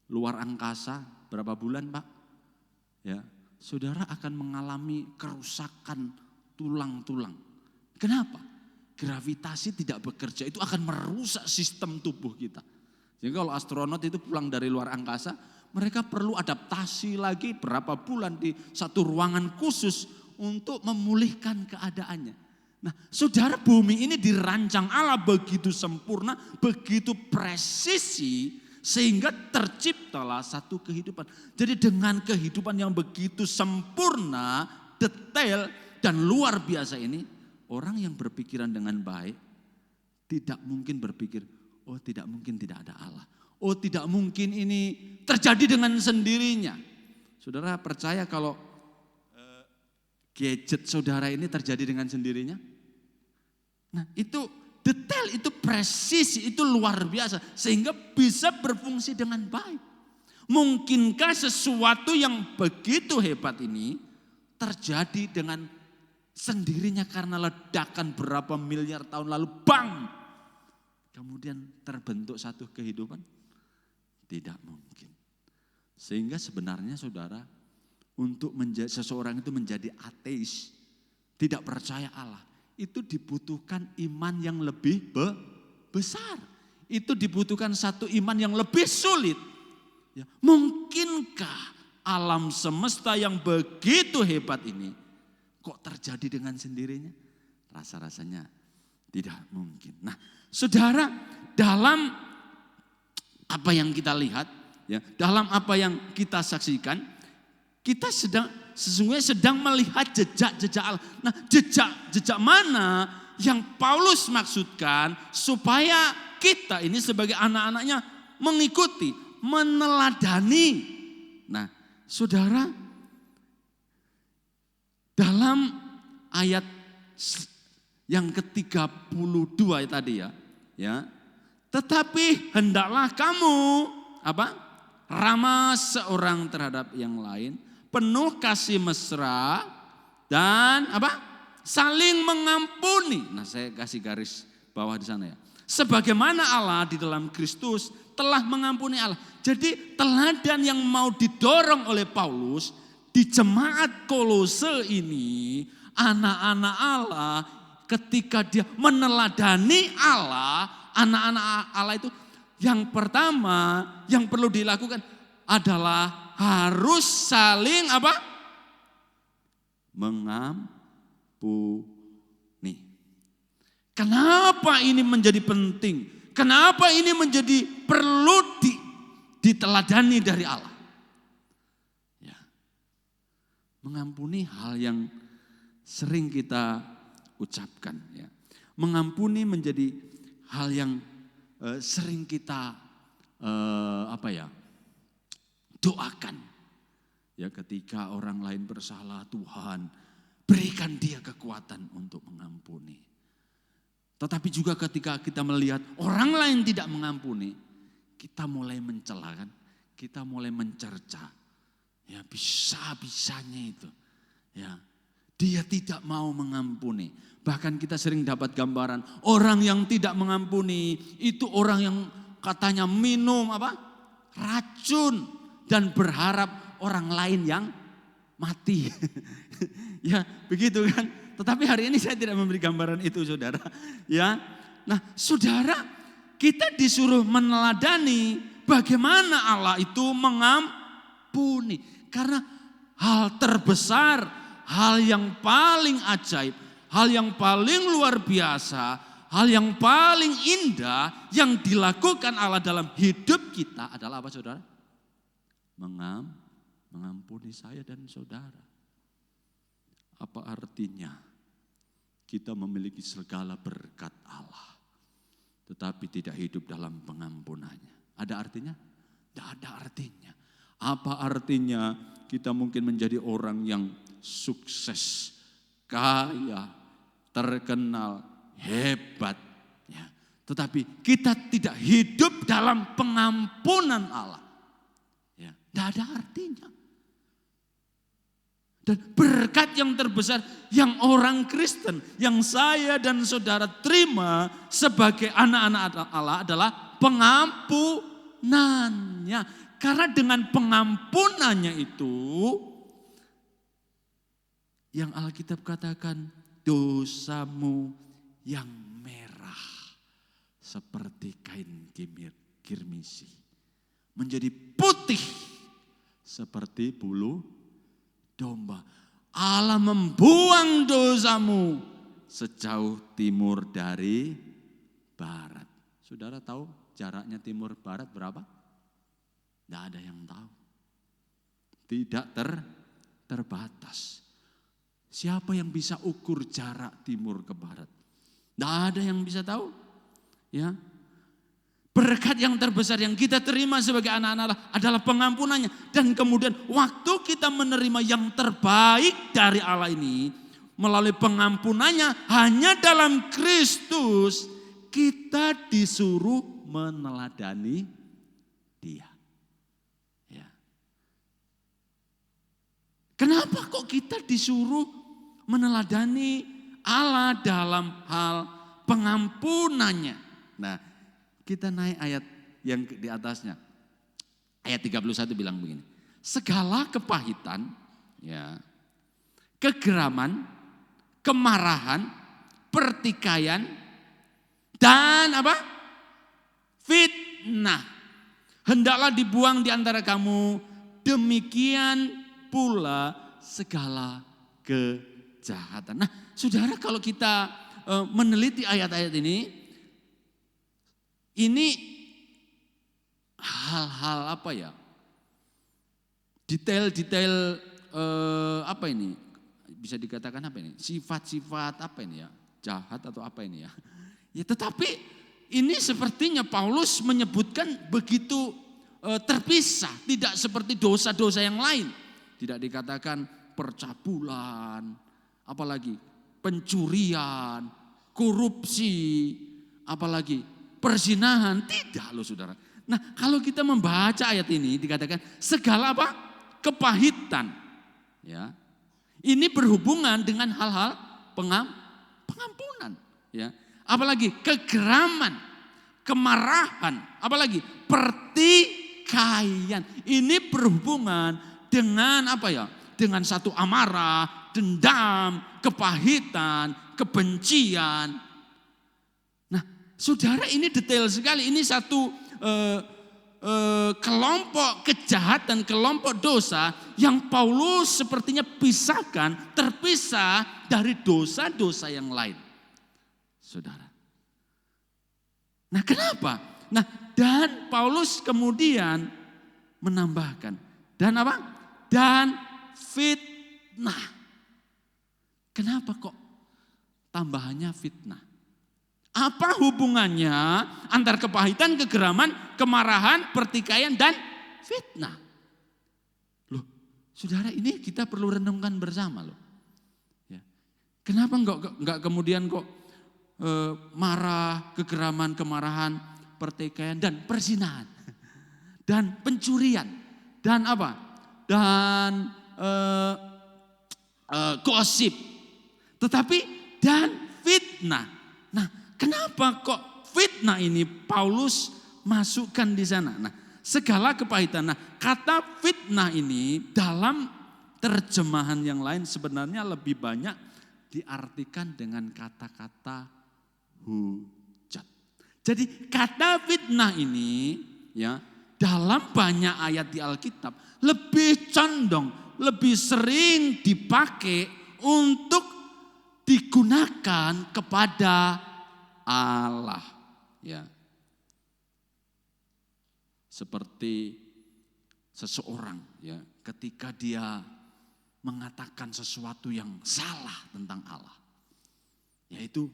luar angkasa, berapa bulan Pak? Ya, saudara akan mengalami kerusakan tulang-tulang. Kenapa? Gravitasi tidak bekerja, itu akan merusak sistem tubuh kita. Jadi kalau astronot itu pulang dari luar angkasa, mereka perlu adaptasi lagi berapa bulan di satu ruangan khusus untuk memulihkan keadaannya. Nah, saudara, bumi ini dirancang Allah begitu sempurna, begitu presisi, sehingga terciptalah satu kehidupan. Jadi dengan kehidupan yang begitu sempurna, detail, dan luar biasa ini, orang yang berpikiran dengan baik, tidak mungkin berpikir, oh tidak mungkin tidak ada Allah. Oh tidak mungkin ini terjadi dengan sendirinya. Saudara percaya kalau gadget saudara ini terjadi dengan sendirinya? Nah itu detail, itu presisi, itu luar biasa. Sehingga bisa berfungsi dengan baik. Mungkinkah sesuatu yang begitu hebat ini terjadi dengan sendirinya karena ledakan berapa miliar tahun lalu, bang! Kemudian terbentuk satu kehidupan? Tidak mungkin. Sehingga sebenarnya saudara, untuk seseorang itu menjadi ateis, tidak percaya Allah, itu dibutuhkan iman yang lebih besar. Itu dibutuhkan satu iman yang lebih sulit. Ya, mungkinkah alam semesta yang begitu hebat ini kok terjadi dengan sendirinya? Rasa-rasanya tidak mungkin. Nah, saudara, dalam apa yang kita lihat, ya, dalam apa yang kita saksikan, kita sesungguhnya sedang melihat jejak-jejak Allah. Nah, jejak mana yang Paulus maksudkan supaya kita ini sebagai anak-anaknya mengikuti, meneladani. Nah, saudara, dalam ayat yang ke-32 tadi ya. Tetapi hendaklah kamu ramah seorang terhadap yang lain, penuh kasih mesra dan saling mengampuni. Nah, saya kasih garis bawah di sana ya. Sebagaimana Allah di dalam Kristus telah mengampuni Allah. Jadi teladan yang mau didorong oleh Paulus di jemaat Kolose ini, anak-anak Allah, ketika dia meneladani Allah, anak-anak Allah itu yang pertama yang perlu dilakukan adalah harus saling mengampuni. Kenapa ini menjadi penting? Kenapa ini menjadi perlu diteladani dari Allah? Ya. Mengampuni hal yang sering kita ucapkan. Ya. Mengampuni menjadi hal yang sering kita doakan. Ya, ketika orang lain bersalah, Tuhan berikan dia kekuatan untuk mengampuni. Tetapi juga ketika kita melihat orang lain tidak mengampuni, kita mulai mencela kan, kita mulai mencerca. Ya, bisa-bisanya itu. Ya, dia tidak mau mengampuni. Bahkan kita sering dapat gambaran orang yang tidak mengampuni itu orang yang katanya minum racun dan berharap orang lain yang mati. Ya, begitu kan? Tetapi hari ini saya tidak memberi gambaran itu, saudara. Ya. Nah, saudara, kita disuruh meneladani bagaimana Allah itu mengampuni. Karena hal terbesar, hal yang paling ajaib, hal yang paling luar biasa, hal yang paling indah yang dilakukan Allah dalam hidup kita adalah apa, saudara? Mengampuni saya dan saudara. Apa artinya kita memiliki segala berkat Allah, tetapi tidak hidup dalam pengampunannya? Ada artinya? Tidak ada artinya. Apa artinya kita mungkin menjadi orang yang sukses, kaya, terkenal, hebat, ya. Tetapi kita tidak hidup dalam pengampunan Allah, ya, tidak ada artinya. Dan berkat yang terbesar yang orang Kristen, yang saya dan saudara terima sebagai anak-anak Allah adalah pengampunannya. Karena dengan pengampunannya itu, yang Alkitab katakan, dosamu yang merah seperti kain kirmisi menjadi putih seperti bulu domba. Allah membuang dosamu sejauh timur dari barat. Saudara tahu jaraknya timur barat berapa? Tidak ada yang tahu. Tidak terbatas. Siapa yang bisa ukur jarak timur ke barat? Tidak ada yang bisa tahu. Ya, berkat yang terbesar yang kita terima sebagai anak-anak Allah adalah pengampunannya. Dan kemudian waktu kita menerima yang terbaik dari Allah ini melalui pengampunannya hanya dalam Kristus, kita disuruh meneladani Dia. Ya. Kenapa kok kita disuruh meneladani Allah dalam hal pengampunannya? Nah, kita naik ayat yang di atasnya. Ayat 31 bilang begini. Segala kepahitan, ya, kegeraman, kemarahan, pertikaian, dan apa? Fitnah. Hendaklah dibuang di antara kamu. Demikian pula segala kejahatan. Nah, saudara, kalau kita meneliti ayat-ayat ini hal-hal apa ya? Detail-detail apa ini? Bisa dikatakan apa ini? Sifat-sifat apa ini ya? Jahat atau apa ini ya? Ya, tetapi ini sepertinya Paulus menyebutkan begitu terpisah, tidak seperti dosa-dosa yang lain. Tidak dikatakan percabulan, apalagi pencurian, korupsi, apalagi perzinahan, tidak loh saudara. Nah, kalau kita membaca ayat ini dikatakan segala apa? Kepahitan. Ya. Ini berhubungan dengan hal-hal pengampunan, ya. Apalagi kegeraman, kemarahan, apalagi pertikaian. Ini berhubungan dengan apa ya? Dengan satu amarah, dendam, kepahitan, kebencian. Saudara, ini detail sekali. Ini satu kelompok kejahatan, kelompok dosa yang Paulus sepertinya terpisah dari dosa-dosa yang lain. Saudara. Nah, kenapa? Nah, dan Paulus kemudian menambahkan. Dan apa? Dan fitnah. Kenapa kok tambahannya fitnah? Apa hubungannya antar kepahitan, kegeraman, kemarahan, pertikaian, dan fitnah? Loh, saudara, ini kita perlu renungkan bersama loh. Ya. Kenapa enggak kemudian kok marah, kegeraman, kemarahan, pertikaian, dan perzinahan, dan pencurian, dan apa? Dan gosip. Tetapi dan fitnah. Nah, kenapa kok fitnah ini Paulus masukkan di sana? Nah, segala kepahitan. Nah, kata fitnah ini dalam terjemahan yang lain sebenarnya lebih banyak diartikan dengan kata-kata hujat. Jadi kata fitnah ini ya dalam banyak ayat di Alkitab lebih condong, lebih sering dipakai untuk digunakan kepada Allah, ya. Seperti seseorang, ya, ketika dia mengatakan sesuatu yang salah tentang Allah, yaitu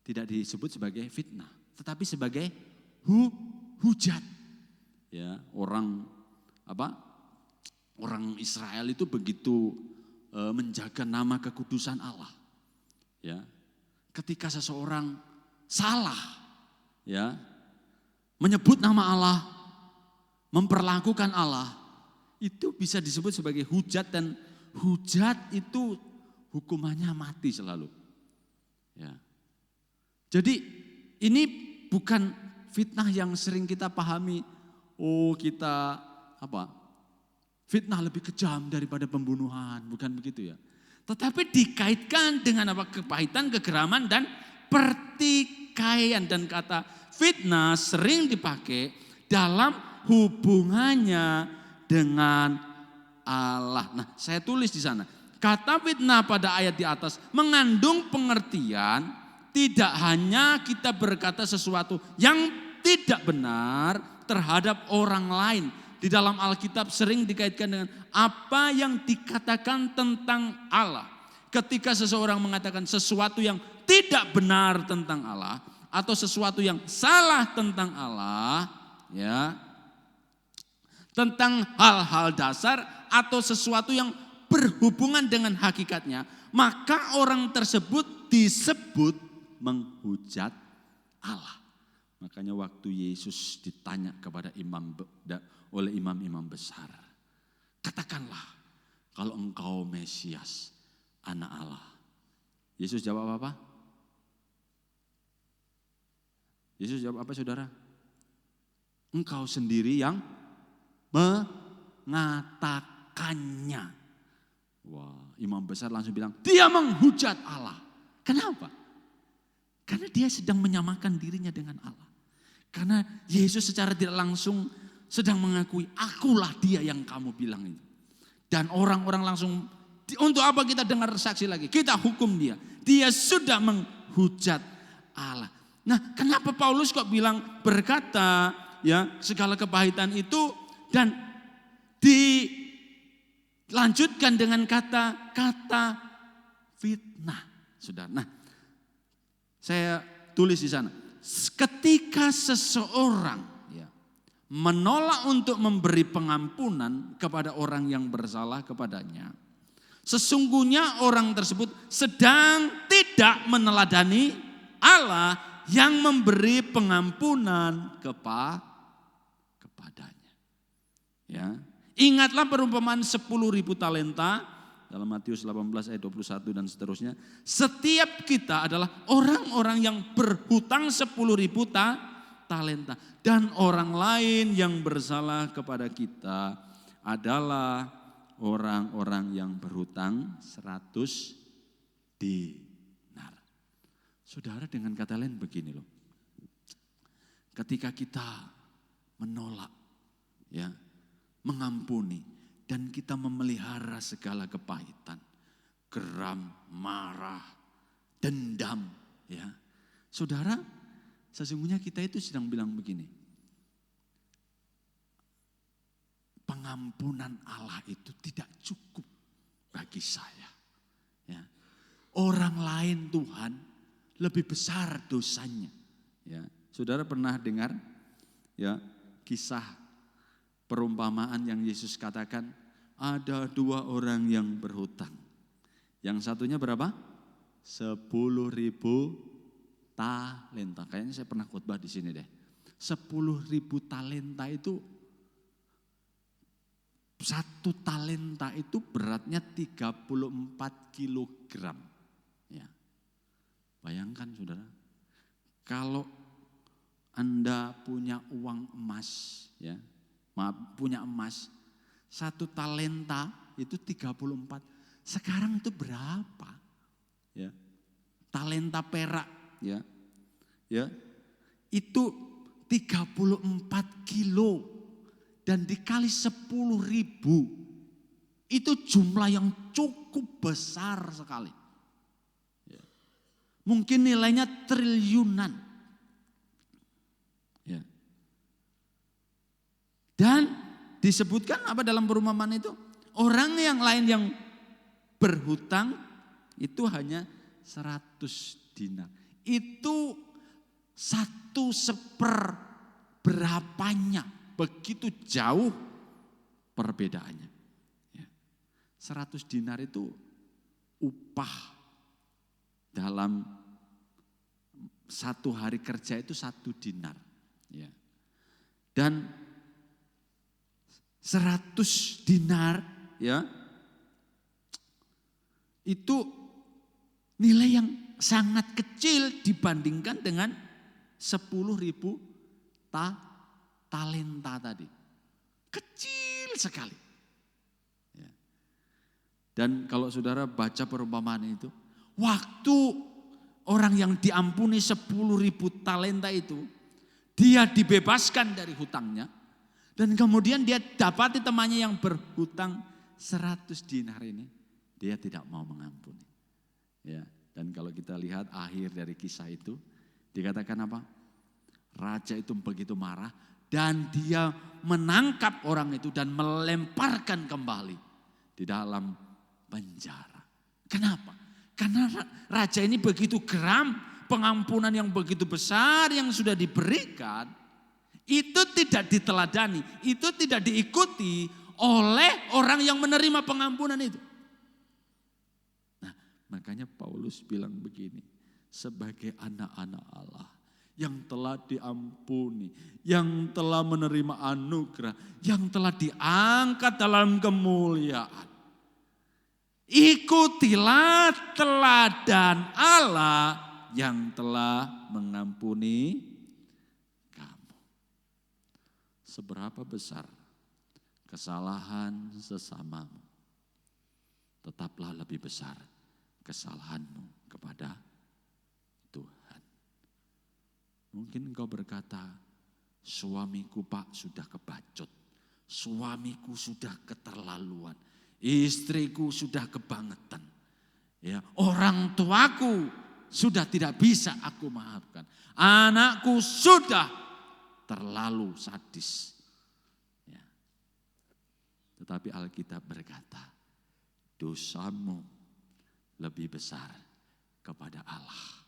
tidak disebut sebagai fitnah, tetapi sebagai hujat. Ya, orang Israel itu begitu menjaga nama kekudusan Allah. Ya. Ketika seseorang salah, ya, menyebut nama Allah, memperlakukan Allah, itu bisa disebut sebagai hujat, dan hujat itu hukumannya mati selalu. Ya. Jadi ini bukan fitnah yang sering kita pahami. Oh, kita fitnah lebih kejam daripada pembunuhan, bukan begitu ya. Tetapi dikaitkan dengan apa? Kepahitan, kegeraman, dan pertikaian. Dan kata fitnah sering dipakai dalam hubungannya dengan Allah. Nah, saya tulis di sana. Kata fitnah pada ayat di atas mengandung pengertian tidak hanya kita berkata sesuatu yang tidak benar terhadap orang lain. Di dalam Alkitab sering dikaitkan dengan apa yang dikatakan tentang Allah. Ketika seseorang mengatakan sesuatu yang tidak benar tentang Allah atau sesuatu yang salah tentang Allah, ya, tentang hal-hal dasar atau sesuatu yang berhubungan dengan hakikatnya, maka orang tersebut disebut menghujat Allah. Makanya waktu Yesus ditanya kepada oleh imam-imam besar, katakanlah kalau engkau Mesias, anak Allah. Yesus jawab apa? Yesus jawab apa, saudara? Engkau sendiri yang mengatakannya. Wah, imam besar langsung bilang, dia menghujat Allah. Kenapa? Karena dia sedang menyamakan dirinya dengan Allah. Karena Yesus secara tidak langsung sedang mengakui, akulah dia yang kamu bilang itu. Dan orang-orang langsung, untuk apa kita dengar saksi lagi? Kita hukum dia. Dia sudah menghujat Allah. Nah, kenapa Paulus kok bilang berkata ya segala kepahitan itu dan dilanjutkan dengan kata fitnah, saudara. Nah, saya tulis di sana. Ketika seseorang ya, menolak untuk memberi pengampunan kepada orang yang bersalah kepadanya, sesungguhnya orang tersebut sedang tidak meneladani Allah yang memberi pengampunan kepadanya. Ya. Ingatlah perumpamaan 10.000 talenta dalam Matius 18 ayat 21 dan seterusnya. Setiap kita adalah orang-orang yang berhutang 10.000 talenta. Dan orang lain yang bersalah kepada kita adalah orang-orang yang berhutang 100 dinar. Saudara, dengan kata lain begini loh. Ketika kita menolak, ya, mengampuni, dan kita memelihara segala kepahitan, geram, marah, dendam, ya. Saudara, sesungguhnya kita itu sedang bilang begini. Pengampunan Allah itu tidak cukup bagi saya. Ya. Orang lain Tuhan lebih besar dosanya. Ya. Saudara pernah dengar ya kisah perumpamaan yang Yesus katakan ada 2 orang yang berhutang. Yang satunya berapa? 10.000 talenta. Kayaknya saya pernah khotbah di sini deh. 10.000 talenta itu, 1 talenta itu beratnya 34 kilogram. Ya. Bayangkan saudara, kalau Anda punya uang emas, ya, punya emas, 1 talenta itu 34. Sekarang itu berapa? Ya. Talenta perak, ya. Ya. Itu 34 kilo dan dikali 10.000. Itu jumlah yang cukup besar sekali. Ya. Mungkin nilainya triliunan. Ya. Dan disebutkan apa dalam perumpamaan itu? Orang yang lain yang berhutang itu hanya 100 dinar. Itu 1/100 begitu jauh perbedaannya. Ya. 100 dinar itu upah dalam 1 hari kerja itu 1 dinar. Ya. Dan 100 dinar ya itu nilai yang sangat kecil dibandingkan dengan 10.000 talenta tadi. Kecil sekali. Ya. Dan kalau saudara baca perumpamaan itu, waktu orang yang diampuni 10.000 talenta itu, dia dibebaskan dari hutangnya, Dan kemudian dia dapati temannya yang berhutang 100 dinar ini. Dia tidak mau mengampuni. Ya, dan kalau kita lihat akhir dari kisah itu, dikatakan apa? Raja itu begitu marah dan dia menangkap orang itu dan melemparkan kembali di dalam penjara. Kenapa? Karena raja ini begitu geram, pengampunan yang begitu besar yang sudah diberikan, itu tidak diteladani, itu tidak diikuti oleh orang yang menerima pengampunan itu. Nah, makanya Paulus bilang begini, sebagai anak-anak Allah yang telah diampuni, yang telah menerima anugerah, yang telah diangkat dalam kemuliaan, ikutilah teladan Allah yang telah mengampuni kamu. Seberapa besar kesalahan sesamamu, tetaplah lebih besar kesalahanmu kepada Tuhan. Mungkin engkau berkata, suamiku Pak sudah kebacot, suamiku sudah keterlaluan, istriku sudah kebangetan, ya, orang tuaku sudah tidak bisa aku maafkan, anakku sudah terlalu sadis. Ya. Tetapi Alkitab berkata, dosamu lebih besar kepada Allah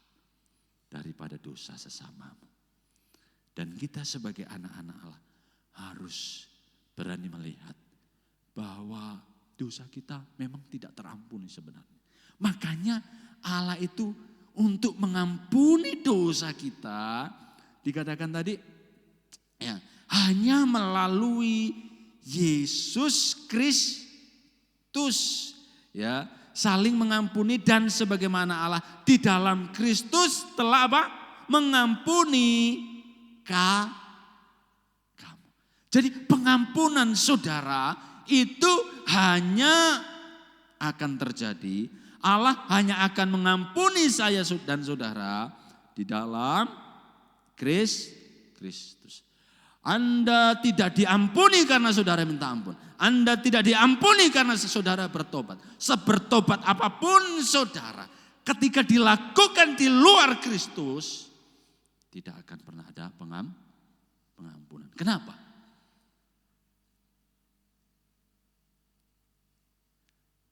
daripada dosa sesamamu. Dan kita sebagai anak-anak Allah harus berani melihat bahwa dosa kita memang tidak terampuni sebenarnya. Makanya Allah itu untuk mengampuni dosa kita, dikatakan tadi, ya, hanya melalui Yesus Kristus, ya, saling mengampuni dan sebagaimana Allah di dalam Kristus telah apa? Mengampuni kamu. Jadi pengampunan saudara itu hanya akan terjadi, Allah hanya akan mengampuni saya dan saudara di dalam Kristus. Anda tidak diampuni karena saudara minta ampun. Anda tidak diampuni karena saudara bertobat. Sebertobat apapun saudara, ketika dilakukan di luar Kristus, tidak akan pernah ada pengampunan. Kenapa?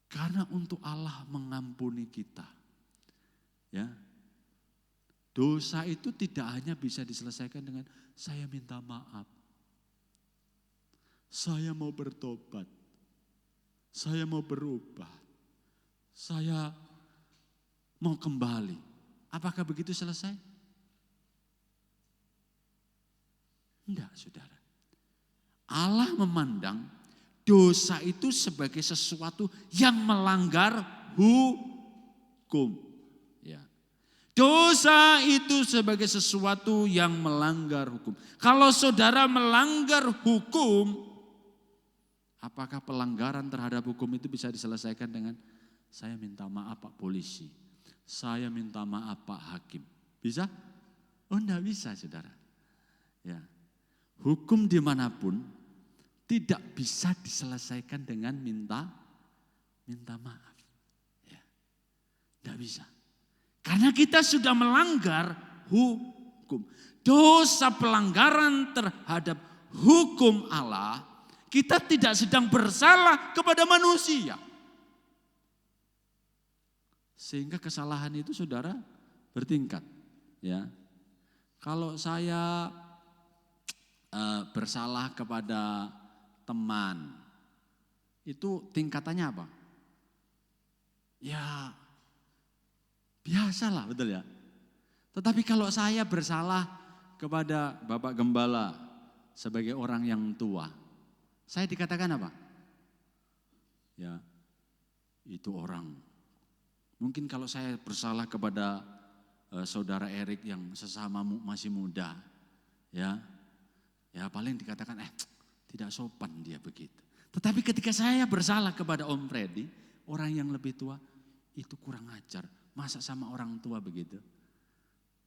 Karena untuk Allah mengampuni kita, ya, dosa itu tidak hanya bisa diselesaikan dengan saya minta maaf, saya mau bertobat, saya mau berubah, saya mau kembali. Apakah begitu selesai? Enggak, saudara. Allah memandang dosa itu sebagai sesuatu yang melanggar hukum. Ya. Dosa itu sebagai sesuatu yang melanggar hukum. Kalau saudara melanggar hukum, apakah pelanggaran terhadap hukum itu bisa diselesaikan dengan saya minta maaf Pak Polisi, saya minta maaf Pak Hakim? Bisa? Oh, enggak bisa, saudara. Ya. Hukum dimanapun tidak bisa diselesaikan dengan minta maaf. Ya. Tidak bisa. Karena kita sudah melanggar hukum. Dosa pelanggaran terhadap hukum Allah, kita tidak sedang bersalah kepada manusia. Sehingga kesalahan itu saudara bertingkat. Ya. Kalau saya bersalah kepada teman, itu tingkatannya apa? Ya biasalah, betul ya. Tetapi kalau saya bersalah kepada Bapak Gembala sebagai orang yang tua, saya dikatakan apa? Ya itu orang. Mungkin kalau saya bersalah kepada saudara Erik yang sesama masih muda, ya paling dikatakan tidak sopan dia begitu. Tetapi ketika saya bersalah kepada Om Freddy, orang yang lebih tua, itu kurang ajar. Masa sama orang tua begitu?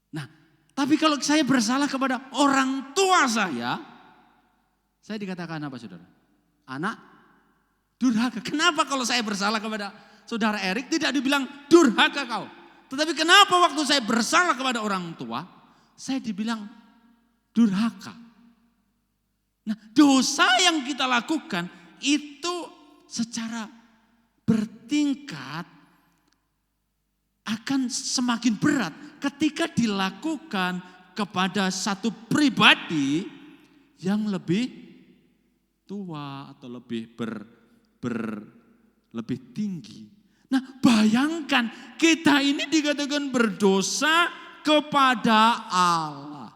Nah, tapi kalau saya bersalah kepada orang tua saya, Saya dikatakan apa saudara? Anak durhaka. Kenapa kalau saya bersalah kepada saudara Erik tidak dibilang durhaka kau? Tetapi kenapa waktu saya bersalah kepada orang tua, saya dibilang durhaka? Nah, dosa yang kita lakukan itu secara bertingkat akan semakin berat ketika dilakukan kepada satu pribadi yang lebih tua atau lebih lebih tinggi. Nah, bayangkan kita ini dikatakan berdosa kepada Allah.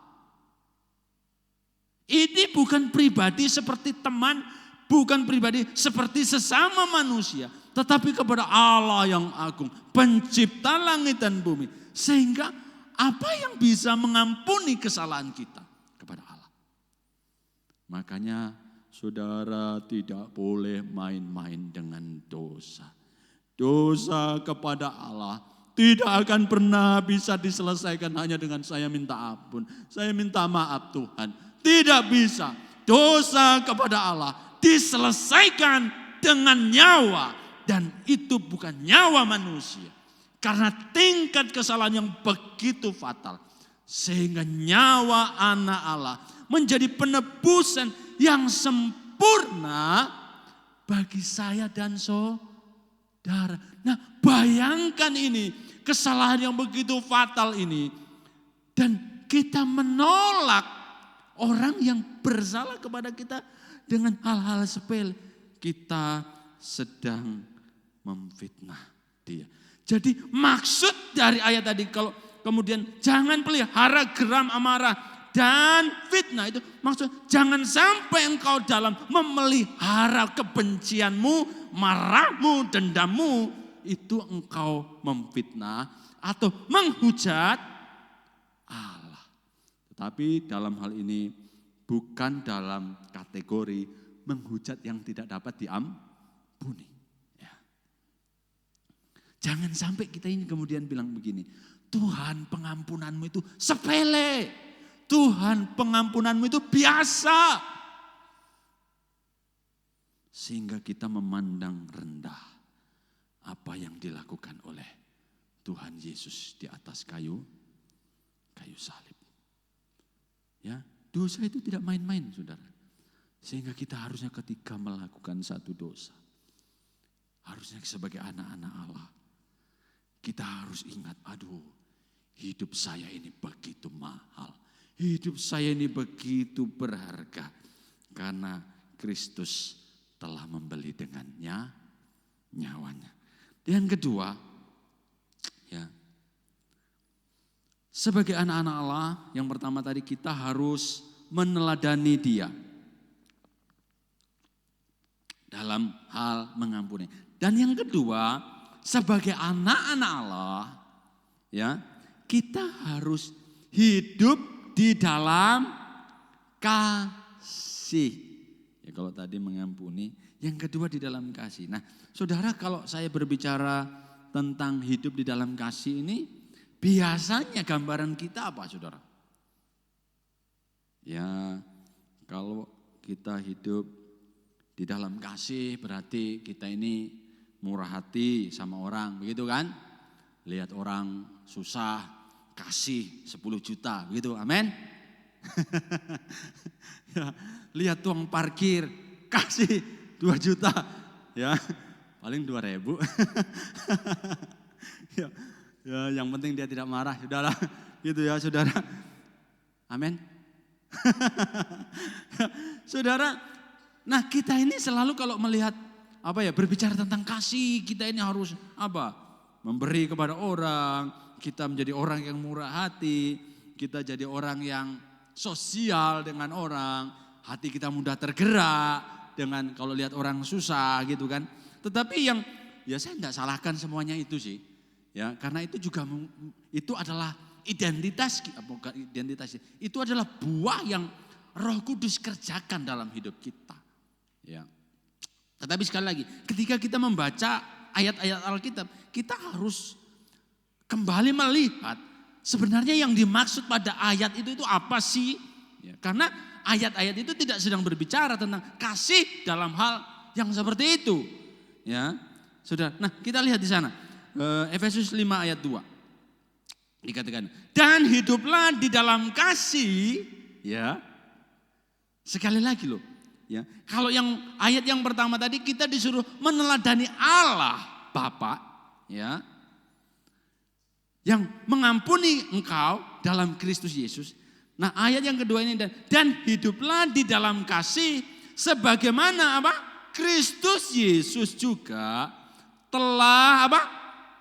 Ini bukan pribadi seperti teman, bukan pribadi seperti sesama manusia, tetapi kepada Allah yang agung, pencipta langit dan bumi. Sehingga apa yang bisa mengampuni kesalahan kita? Kepada Allah. Makanya saudara tidak boleh main-main dengan dosa. Dosa kepada Allah tidak akan pernah bisa diselesaikan hanya dengan saya minta ampun, saya minta maaf Tuhan. Tidak bisa. Dosa kepada Allah diselesaikan dengan nyawa, dan itu bukan nyawa manusia. Karena tingkat kesalahan yang begitu fatal, sehingga nyawa anak Allah menjadi penebusan yang sempurna bagi saya dan saudara. Nah, bayangkan ini, kesalahan yang begitu fatal ini, dan kita menolak orang yang bersalah kepada kita dengan hal-hal sepele. Kita sedang memfitnah dia. Jadi maksud dari ayat tadi, kalau kemudian jangan pelihara geram amarah dan fitnah, itu maksud jangan sampai engkau dalam memelihara kebencianmu, marahmu, dendammu, itu engkau memfitnah atau menghujat Allah. Tetapi dalam hal ini bukan dalam kategori menghujat yang tidak dapat diampuni. Ya. Jangan sampai kita ini kemudian bilang begini, Tuhan pengampunanmu itu sepele, Tuhan pengampunanmu itu biasa. Sehingga kita memandang rendah apa yang dilakukan oleh Tuhan Yesus di atas kayu salib. Ya, dosa itu tidak main-main, saudara. Sehingga kita harusnya ketika melakukan satu dosa, harusnya sebagai anak-anak Allah, kita harus ingat, aduh, hidup saya ini begitu mahal. Hidup saya ini begitu berharga. Karena Kristus telah membeli dengannya nyawanya. Yang kedua, ya, sebagai anak-anak Allah, yang pertama tadi kita harus meneladani Dia dalam hal mengampuni. Dan yang kedua, sebagai anak-anak Allah, ya, kita harus hidup di dalam kasih. Ya, kalau tadi mengampuni, yang kedua di dalam kasih. Nah, saudara, kalau saya berbicara tentang hidup di dalam kasih ini, biasanya gambaran kita apa, saudara? Ya, kalau kita hidup di dalam kasih berarti kita ini murah hati sama orang, begitu kan? Lihat orang susah, kasih 10 juta, begitu, amin? Ya, lihat tukang parkir, kasih 2 juta, ya paling 2.000. Ya. Ya, yang penting dia tidak marah, saudara. Gitu ya, saudara. Amin. Saudara, nah kita ini selalu kalau melihat berbicara tentang kasih, kita ini harus memberi kepada orang, kita menjadi orang yang murah hati, kita jadi orang yang sosial dengan orang, hati kita mudah tergerak dengan kalau lihat orang susah gitu kan. Tetapi yang ya saya tidak salahkan semuanya itu sih. Ya, karena itu juga itu adalah identitas, bukan identitas, itu adalah buah yang Roh Kudus kerjakan dalam hidup kita. Ya. Tetapi sekali lagi, ketika kita membaca ayat-ayat Alkitab, kita harus kembali melihat sebenarnya yang dimaksud pada ayat itu apa sih? Ya, karena ayat-ayat itu tidak sedang berbicara tentang kasih dalam hal yang seperti itu. Ya, Saudara. Nah, kita lihat di sana. Efesus 5 ayat 2. Dikatakan, dan hiduplah di dalam kasih, ya. Sekali lagi loh, ya. Kalau yang ayat yang pertama tadi kita disuruh meneladani Allah Bapa, ya. Yang mengampuni engkau dalam Kristus Yesus. Nah, ayat yang kedua ini dan hiduplah di dalam kasih sebagaimana apa? Kristus Yesus juga telah apa?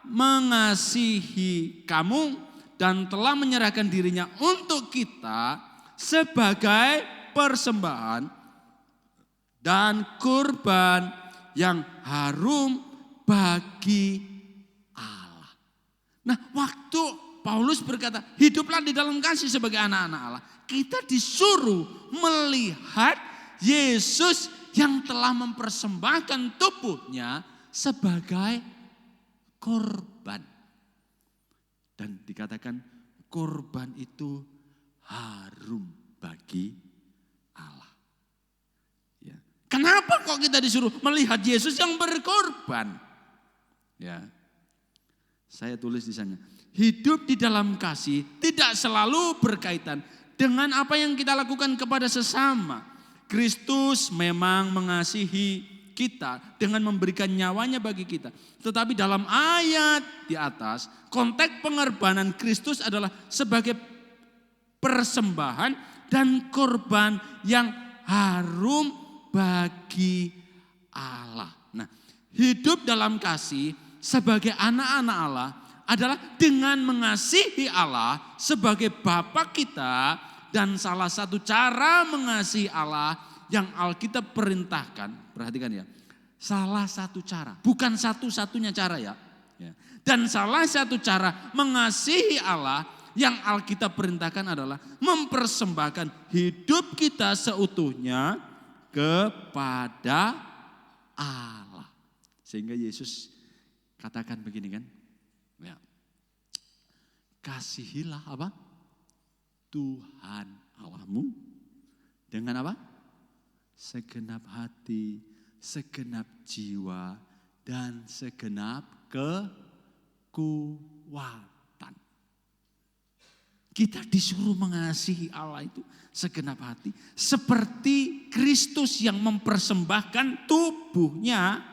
Mengasihi kamu dan telah menyerahkan dirinya untuk kita sebagai persembahan dan kurban yang harum bagi Allah. Nah, waktu Paulus berkata, hiduplah di dalam kasih sebagai anak-anak Allah, kita disuruh melihat Yesus yang telah mempersembahkan tubuhnya sebagai korban. Dan dikatakan korban itu harum bagi Allah. Ya. Kenapa kok kita disuruh melihat Yesus yang berkorban? Ya. Saya tulis di sana. Hidup di dalam kasih tidak selalu berkaitan dengan apa yang kita lakukan kepada sesama. Kristus memang mengasihi kita dengan memberikan nyawanya bagi kita. Tetapi dalam ayat di atas, konteks pengorbanan Kristus adalah sebagai persembahan dan korban yang harum bagi Allah. Nah, hidup dalam kasih sebagai anak-anak Allah adalah dengan mengasihi Allah sebagai Bapa kita, dan salah satu cara mengasihi Allah yang Alkitab perintahkan, perhatikan ya, salah satu cara, bukan satu-satunya cara ya. Dan salah satu cara mengasihi Allah yang Alkitab perintahkan adalah mempersembahkan hidup kita seutuhnya kepada Allah. Sehingga Yesus katakan begini kan, ya, kasihilah apa? Tuhan Allahmu dengan apa? Segenap hati, segenap jiwa, dan segenap kekuatan. Kita disuruh mengasihi Allah itu segenap hati. Seperti Kristus yang mempersembahkan tubuhnya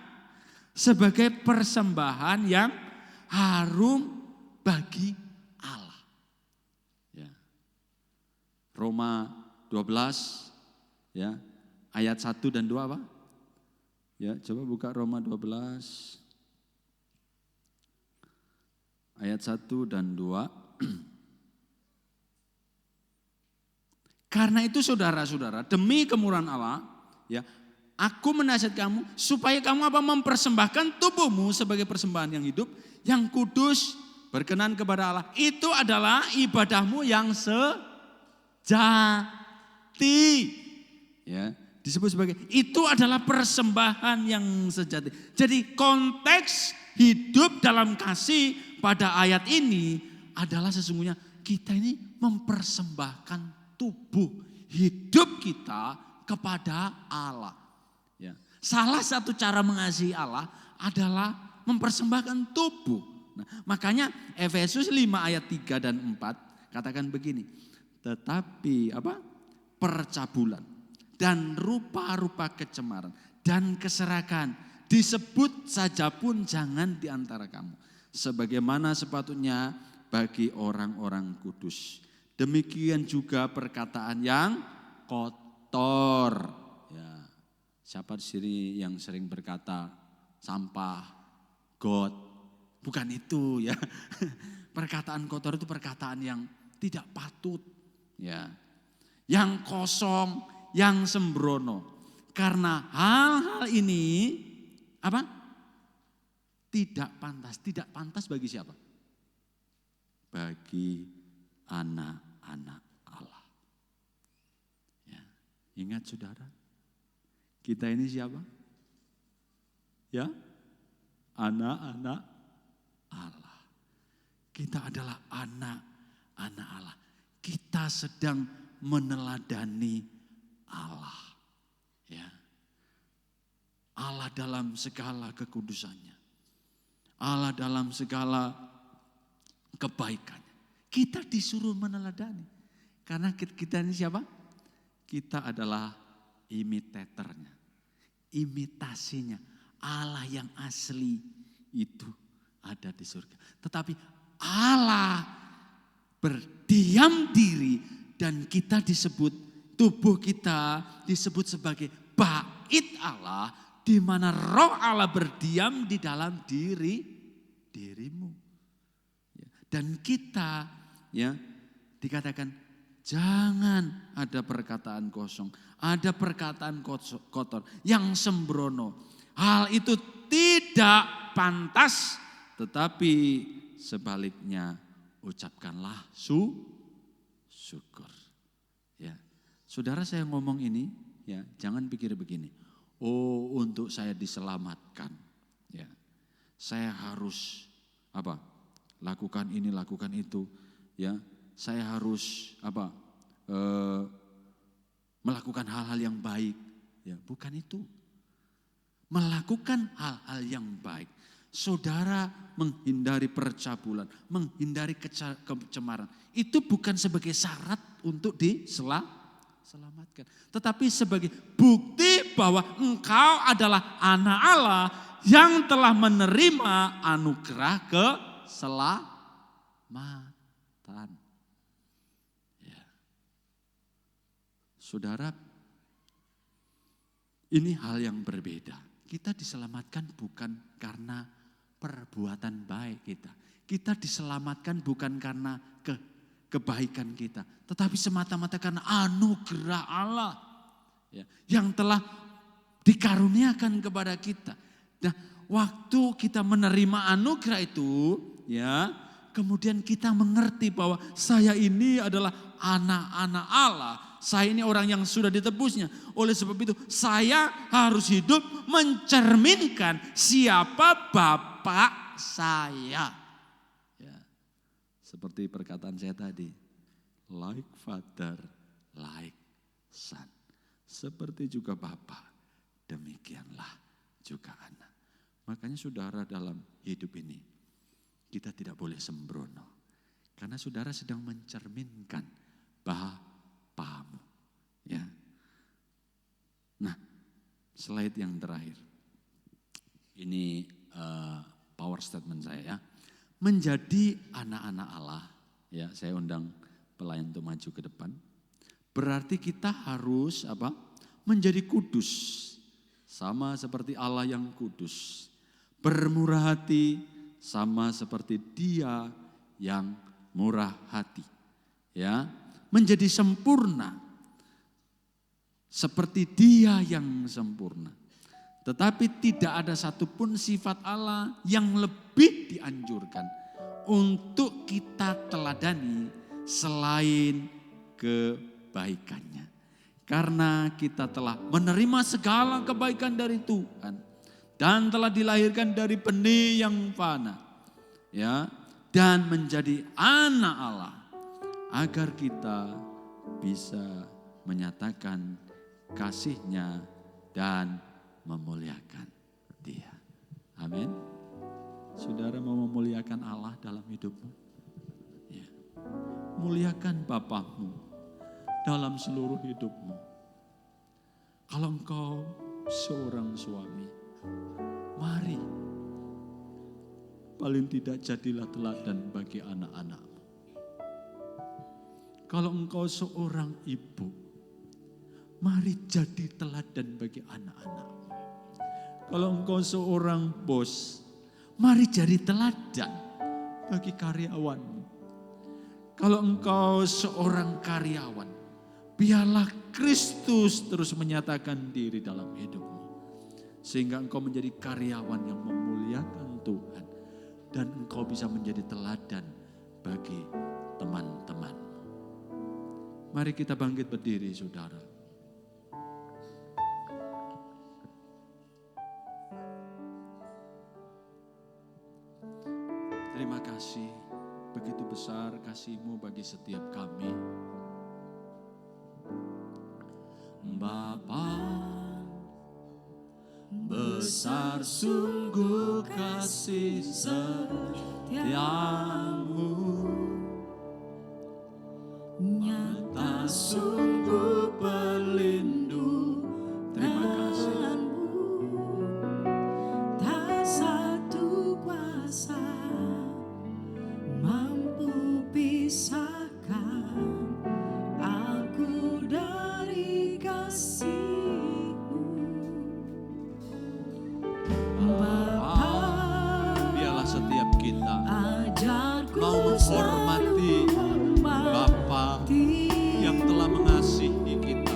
sebagai persembahan yang harum bagi Allah. Ya. Roma 12 ya. Ayat 1 dan 2 apa? Ya, coba buka Roma 12. Ayat 1 dan 2. Karena itu saudara-saudara, demi kemurahan Allah, ya, aku menasihat kamu supaya kamu apa? Mempersembahkan tubuhmu sebagai persembahan yang hidup, yang kudus, berkenan kepada Allah. Itu adalah ibadahmu yang sejati. Ya. Disebut sebagai itu adalah persembahan yang sejati. Jadi konteks hidup dalam kasih pada ayat ini adalah sesungguhnya kita ini mempersembahkan tubuh hidup kita kepada Allah. Ya. Salah satu cara mengasihi Allah adalah mempersembahkan tubuh. Nah, makanya Efesus 5 ayat 3 dan 4 katakan begini. Tetapi apa? Percabulan dan rupa-rupa kecemaran dan keserakan disebut saja pun jangan di antara kamu. Sebagaimana sepatutnya bagi orang-orang kudus. Demikian juga perkataan yang kotor. Ya, siapa di sini yang sering berkata sampah, got, bukan itu ya. Perkataan kotor itu perkataan yang tidak patut. Ya, yang kosong, yang sembrono. Karena hal-hal ini apa? Tidak pantas bagi siapa? Bagi anak-anak Allah. Ya, ingat saudara, kita ini siapa? Ya, anak-anak Allah. Kita adalah anak-anak Allah. Kita sedang meneladani Allah. Ya. Allah dalam segala kekudusannya. Allah dalam segala kebaikannya. Kita disuruh meneladani. Karena kita ini siapa? Kita adalah imitatornya. Imitasinya. Allah yang asli itu ada di surga. Tetapi Allah berdiam diri dan kita disebut, tubuh kita disebut sebagai bait Allah, di mana roh Allah berdiam di dalam dirimu. Dan kita ya dikatakan jangan ada perkataan kosong, ada perkataan kotor yang sembrono. Hal itu tidak pantas, tetapi sebaliknya ucapkanlah syukur. Ya, saudara saya ngomong ini, ya jangan pikir begini. Oh, untuk saya diselamatkan, ya saya harus apa? Lakukan ini, lakukan itu, ya saya harus apa? Melakukan hal-hal yang baik, ya bukan itu. Melakukan hal-hal yang baik. Saudara menghindari percabulan, menghindari kecemaran. Itu bukan sebagai syarat untuk diselamatkan. Tetapi sebagai bukti bahwa engkau adalah anak Allah yang telah menerima anugerah keselamatan. Ya. Saudara, ini hal yang berbeda. Kita diselamatkan bukan karena perbuatan baik kita. Kita diselamatkan bukan karena kebaikan kita. Tetapi semata-mata karena anugerah Allah. Ya, yang telah dikaruniakan kepada kita. Nah, waktu kita menerima anugerah itu, ya, kemudian kita mengerti bahwa saya ini adalah anak-anak Allah. Saya ini orang yang sudah ditebusnya. Oleh sebab itu saya harus hidup mencerminkan siapa Bapak saya. Ya, seperti perkataan saya tadi. Like father, like son. Seperti juga Bapa, demikianlah juga anak. Makanya saudara dalam hidup ini, kita tidak boleh sembrono. Karena saudara sedang mencerminkan Bapamu. Ya. Nah, slide yang terakhir. Ini power statement saya ya. Menjadi anak-anak Allah, ya saya undang pelayan untuk maju ke depan. Berarti kita harus apa? Menjadi kudus. Sama seperti Allah yang kudus. Bermurah hati sama seperti Dia yang murah hati. Ya, menjadi sempurna seperti Dia yang sempurna. Tetapi tidak ada satupun sifat Allah yang lebih dianjurkan untuk kita teladani selain kebaikannya. Karena kita telah menerima segala kebaikan dari Tuhan dan telah dilahirkan dari benih yang fana, ya, dan menjadi anak Allah agar kita bisa menyatakan kasih-Nya dan memuliakan Dia. Amin. Saudara mau memuliakan Allah dalam hidupmu? Ya. Muliakan Bapamu dalam seluruh hidupmu. Kalau engkau seorang suami, mari paling tidak jadilah teladan bagi anak-anakmu. Kalau engkau seorang ibu, mari jadi teladan bagi anak-anakmu. Kalau engkau seorang bos, mari jadi teladan bagi karyawanmu. Kalau engkau seorang karyawan, biarlah Kristus terus menyatakan diri dalam hidupmu. Sehingga engkau menjadi karyawan yang memuliakan Tuhan. Dan engkau bisa menjadi teladan bagi teman-temanmu. Mari kita bangkit berdiri, saudara. Terima kasih, begitu besar kasih-Mu bagi setiap kami. Bapa, besar sungguh kasih setiamu, nyata sungguh pelindung. Terima kasih. Tak satu kuasa mampu pisahkan aku dari kasih-Mu. Bapa, Biarlah setiap kita ajarku mau menghormati Bapa yang telah mengasihi kita.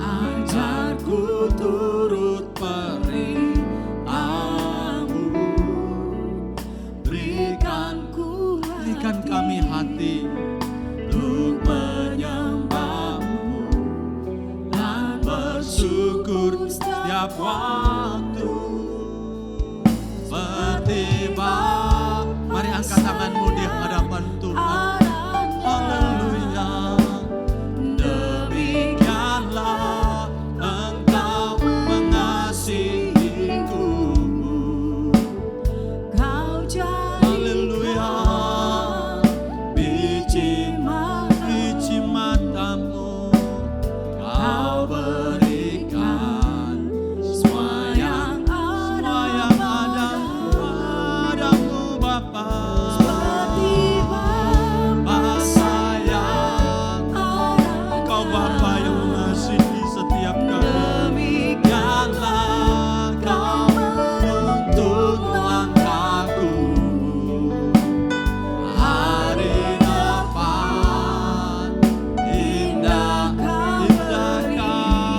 Ajarku turut perintah-Mu, berikan kami hati untuk menyembah-Mu dan bersyukur setiap waktu. Bertiba, mari angkat tanganmu di hadapan Tuhan. Haleluya. Demikianlah Engkau mengasihiku. Kau jadi Haleluya. Biji matamu Kau berikan semua yang ada padamu Bapa. Bapa sayang, Engkau Bapa yang mengasihi setiap kami. Demikianlah Kau menuntun langkahku. Hari depan indah Kau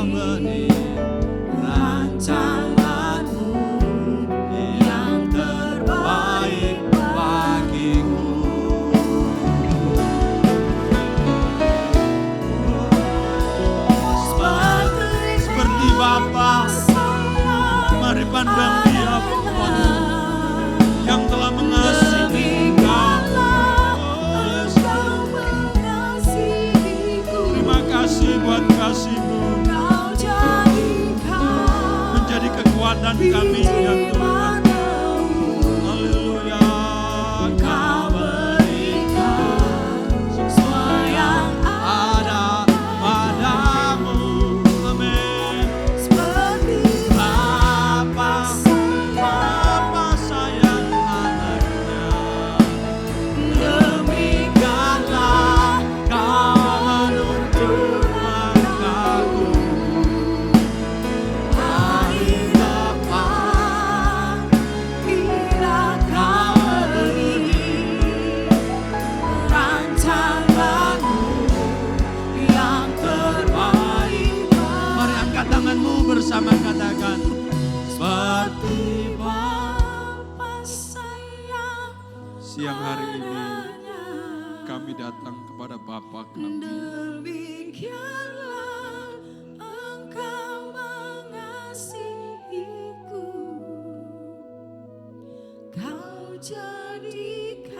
beri, rancangan-Mu yang terbaik bagiku. Seperti Bapa, mari pandang Dia Bapa yang telah mengasihi engkau. Terima kasih buat kasih-Mu, menjadi kekuatan kami ya Tuhan. Haleluya. Kau berikan semua yang ada padamu. Amin. Bapa sayang anaknya. Demikianlah Kau menuntun langkahku. Hari depan indah Kau beri, rancangan-Mu yang terbaik. Mari angkat tanganmu bersama katakan, seperti Bapa sayang. Siang hari ini kami datang kepada Bapa kami. Demikianlah Engkau mengasihiku. Kau jadikan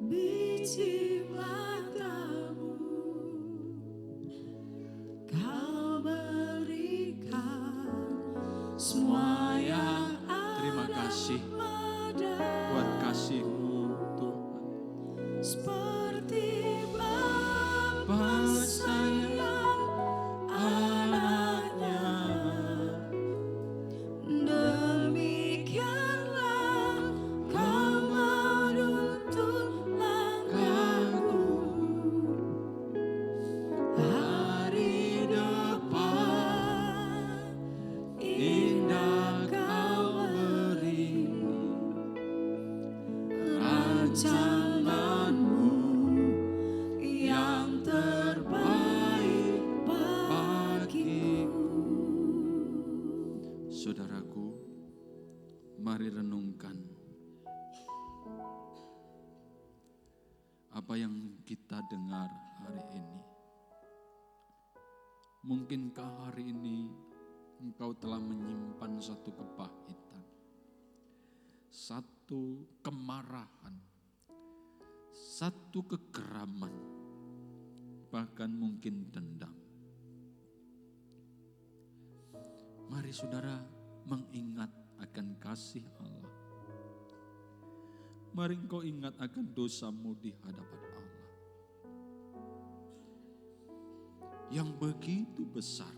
biji matamu. Kau berikan semua yang Terima kasih ada buat kasih-Mu Tuhan. seperti Bapa sayang anaknya. Demikianlah Kau menuntun langkahku. Hari depan indah Kau beri, rancangan-Mu yang terbaik bagiku. Saudaraku, mari renungkan apa yang kita dengar hari ini. Mungkinkah hari ini engkau telah menyimpan satu kepahitan, satu kemarahan, satu kegeraman bahkan mungkin dendam. Mari saudara mengingat akan kasih Allah. Mari engkau ingat akan dosamu di hadapan Allah. Yang begitu besar.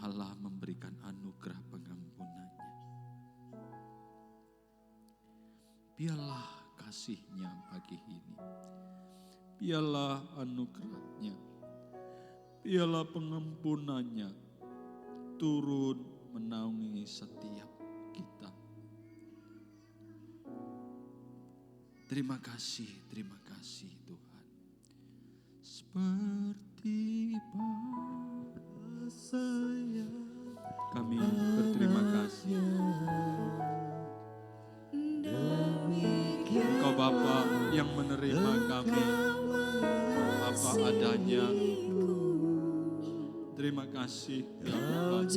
Allah memberikan anugerah pengampunannya. Biarlah kasih-Nya pagi ini. Biarlah anugerah-Nya. Biarlah pengampunannya turun menaungi setiap kita. Terima kasih Tuhan. Seperti saya, kami berterima kasih. Engkau Bapa yang menerima kami apa adanya. Terima kasih ya Bapa.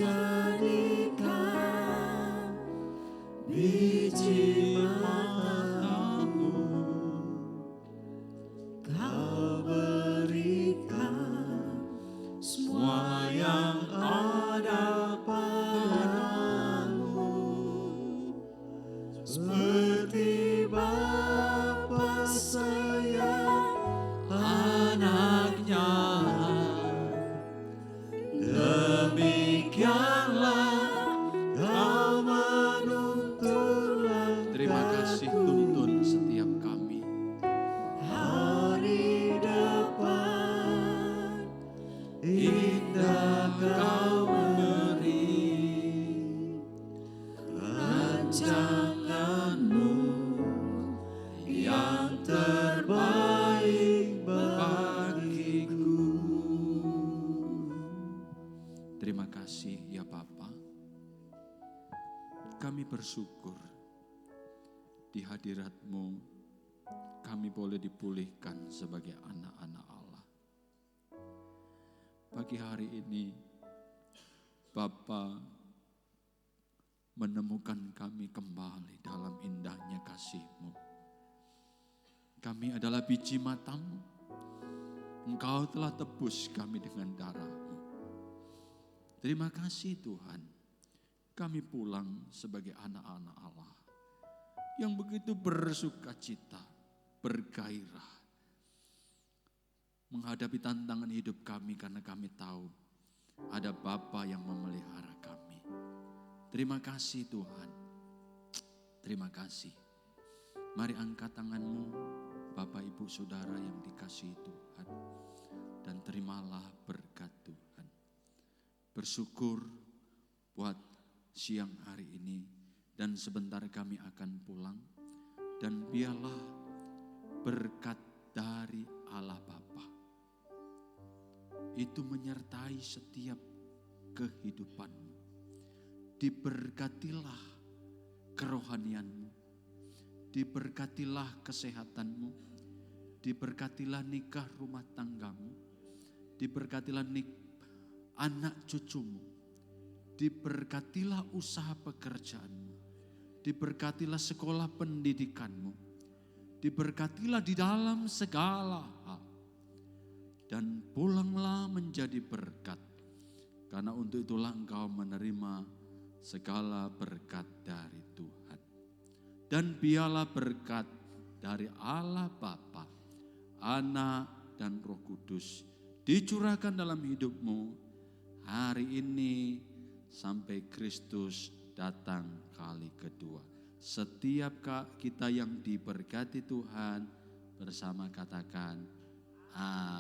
Biji matamu Kau berikan semua yang ada padamu, seperti Bapa sayang anaknya, demikianlah Kau menuntun langkah. Terima kasih tuntun setiap kami. Hari depan indah Kau beri, rancangan-Mu yang terbaik bagiku. Terima kasih ya Bapa. Kami bersyukur di hadirat-Mu kami boleh dipulihkan sebagai anak-anak Allah. Pagi hari ini Bapa menemukan kami kembali dalam indahnya kasih-Mu. Kami adalah biji mata-Mu. Engkau telah tebus kami dengan darah-Mu. Terima kasih Tuhan. Kami pulang sebagai anak-anak Allah yang begitu bersukacita, bergairah menghadapi tantangan hidup kami karena kami tahu ada Bapa yang memelihara kami. Terima kasih Tuhan. Terima kasih. Mari angkat tanganmu Bapak Ibu Saudara yang dikasihi Tuhan dan terimalah berkat Tuhan. Bersyukur buat siang hari ini dan sebentar kami akan pulang dan biarlah berkat dari Allah Bapa itu menyertai setiap kehidupanmu. Diberkatilah kerohanianmu, diberkatilah kesehatanmu, diberkatilah nikah rumah tanggamu, diberkatilah anak cucumu, diberkatilah usaha pekerjaanmu, diberkatilah sekolah pendidikanmu, diberkatilah di dalam segala hal. Dan pulanglah menjadi berkat, karena untuk itulah engkau menerima segala berkat dari Tuhan. Dan biarlah berkat dari Allah Bapa, Anak dan Roh Kudus dicurahkan dalam hidupmu hari ini sampai Kristus datang kali kedua. Setiap kita yang diberkati Tuhan bersama katakan amin.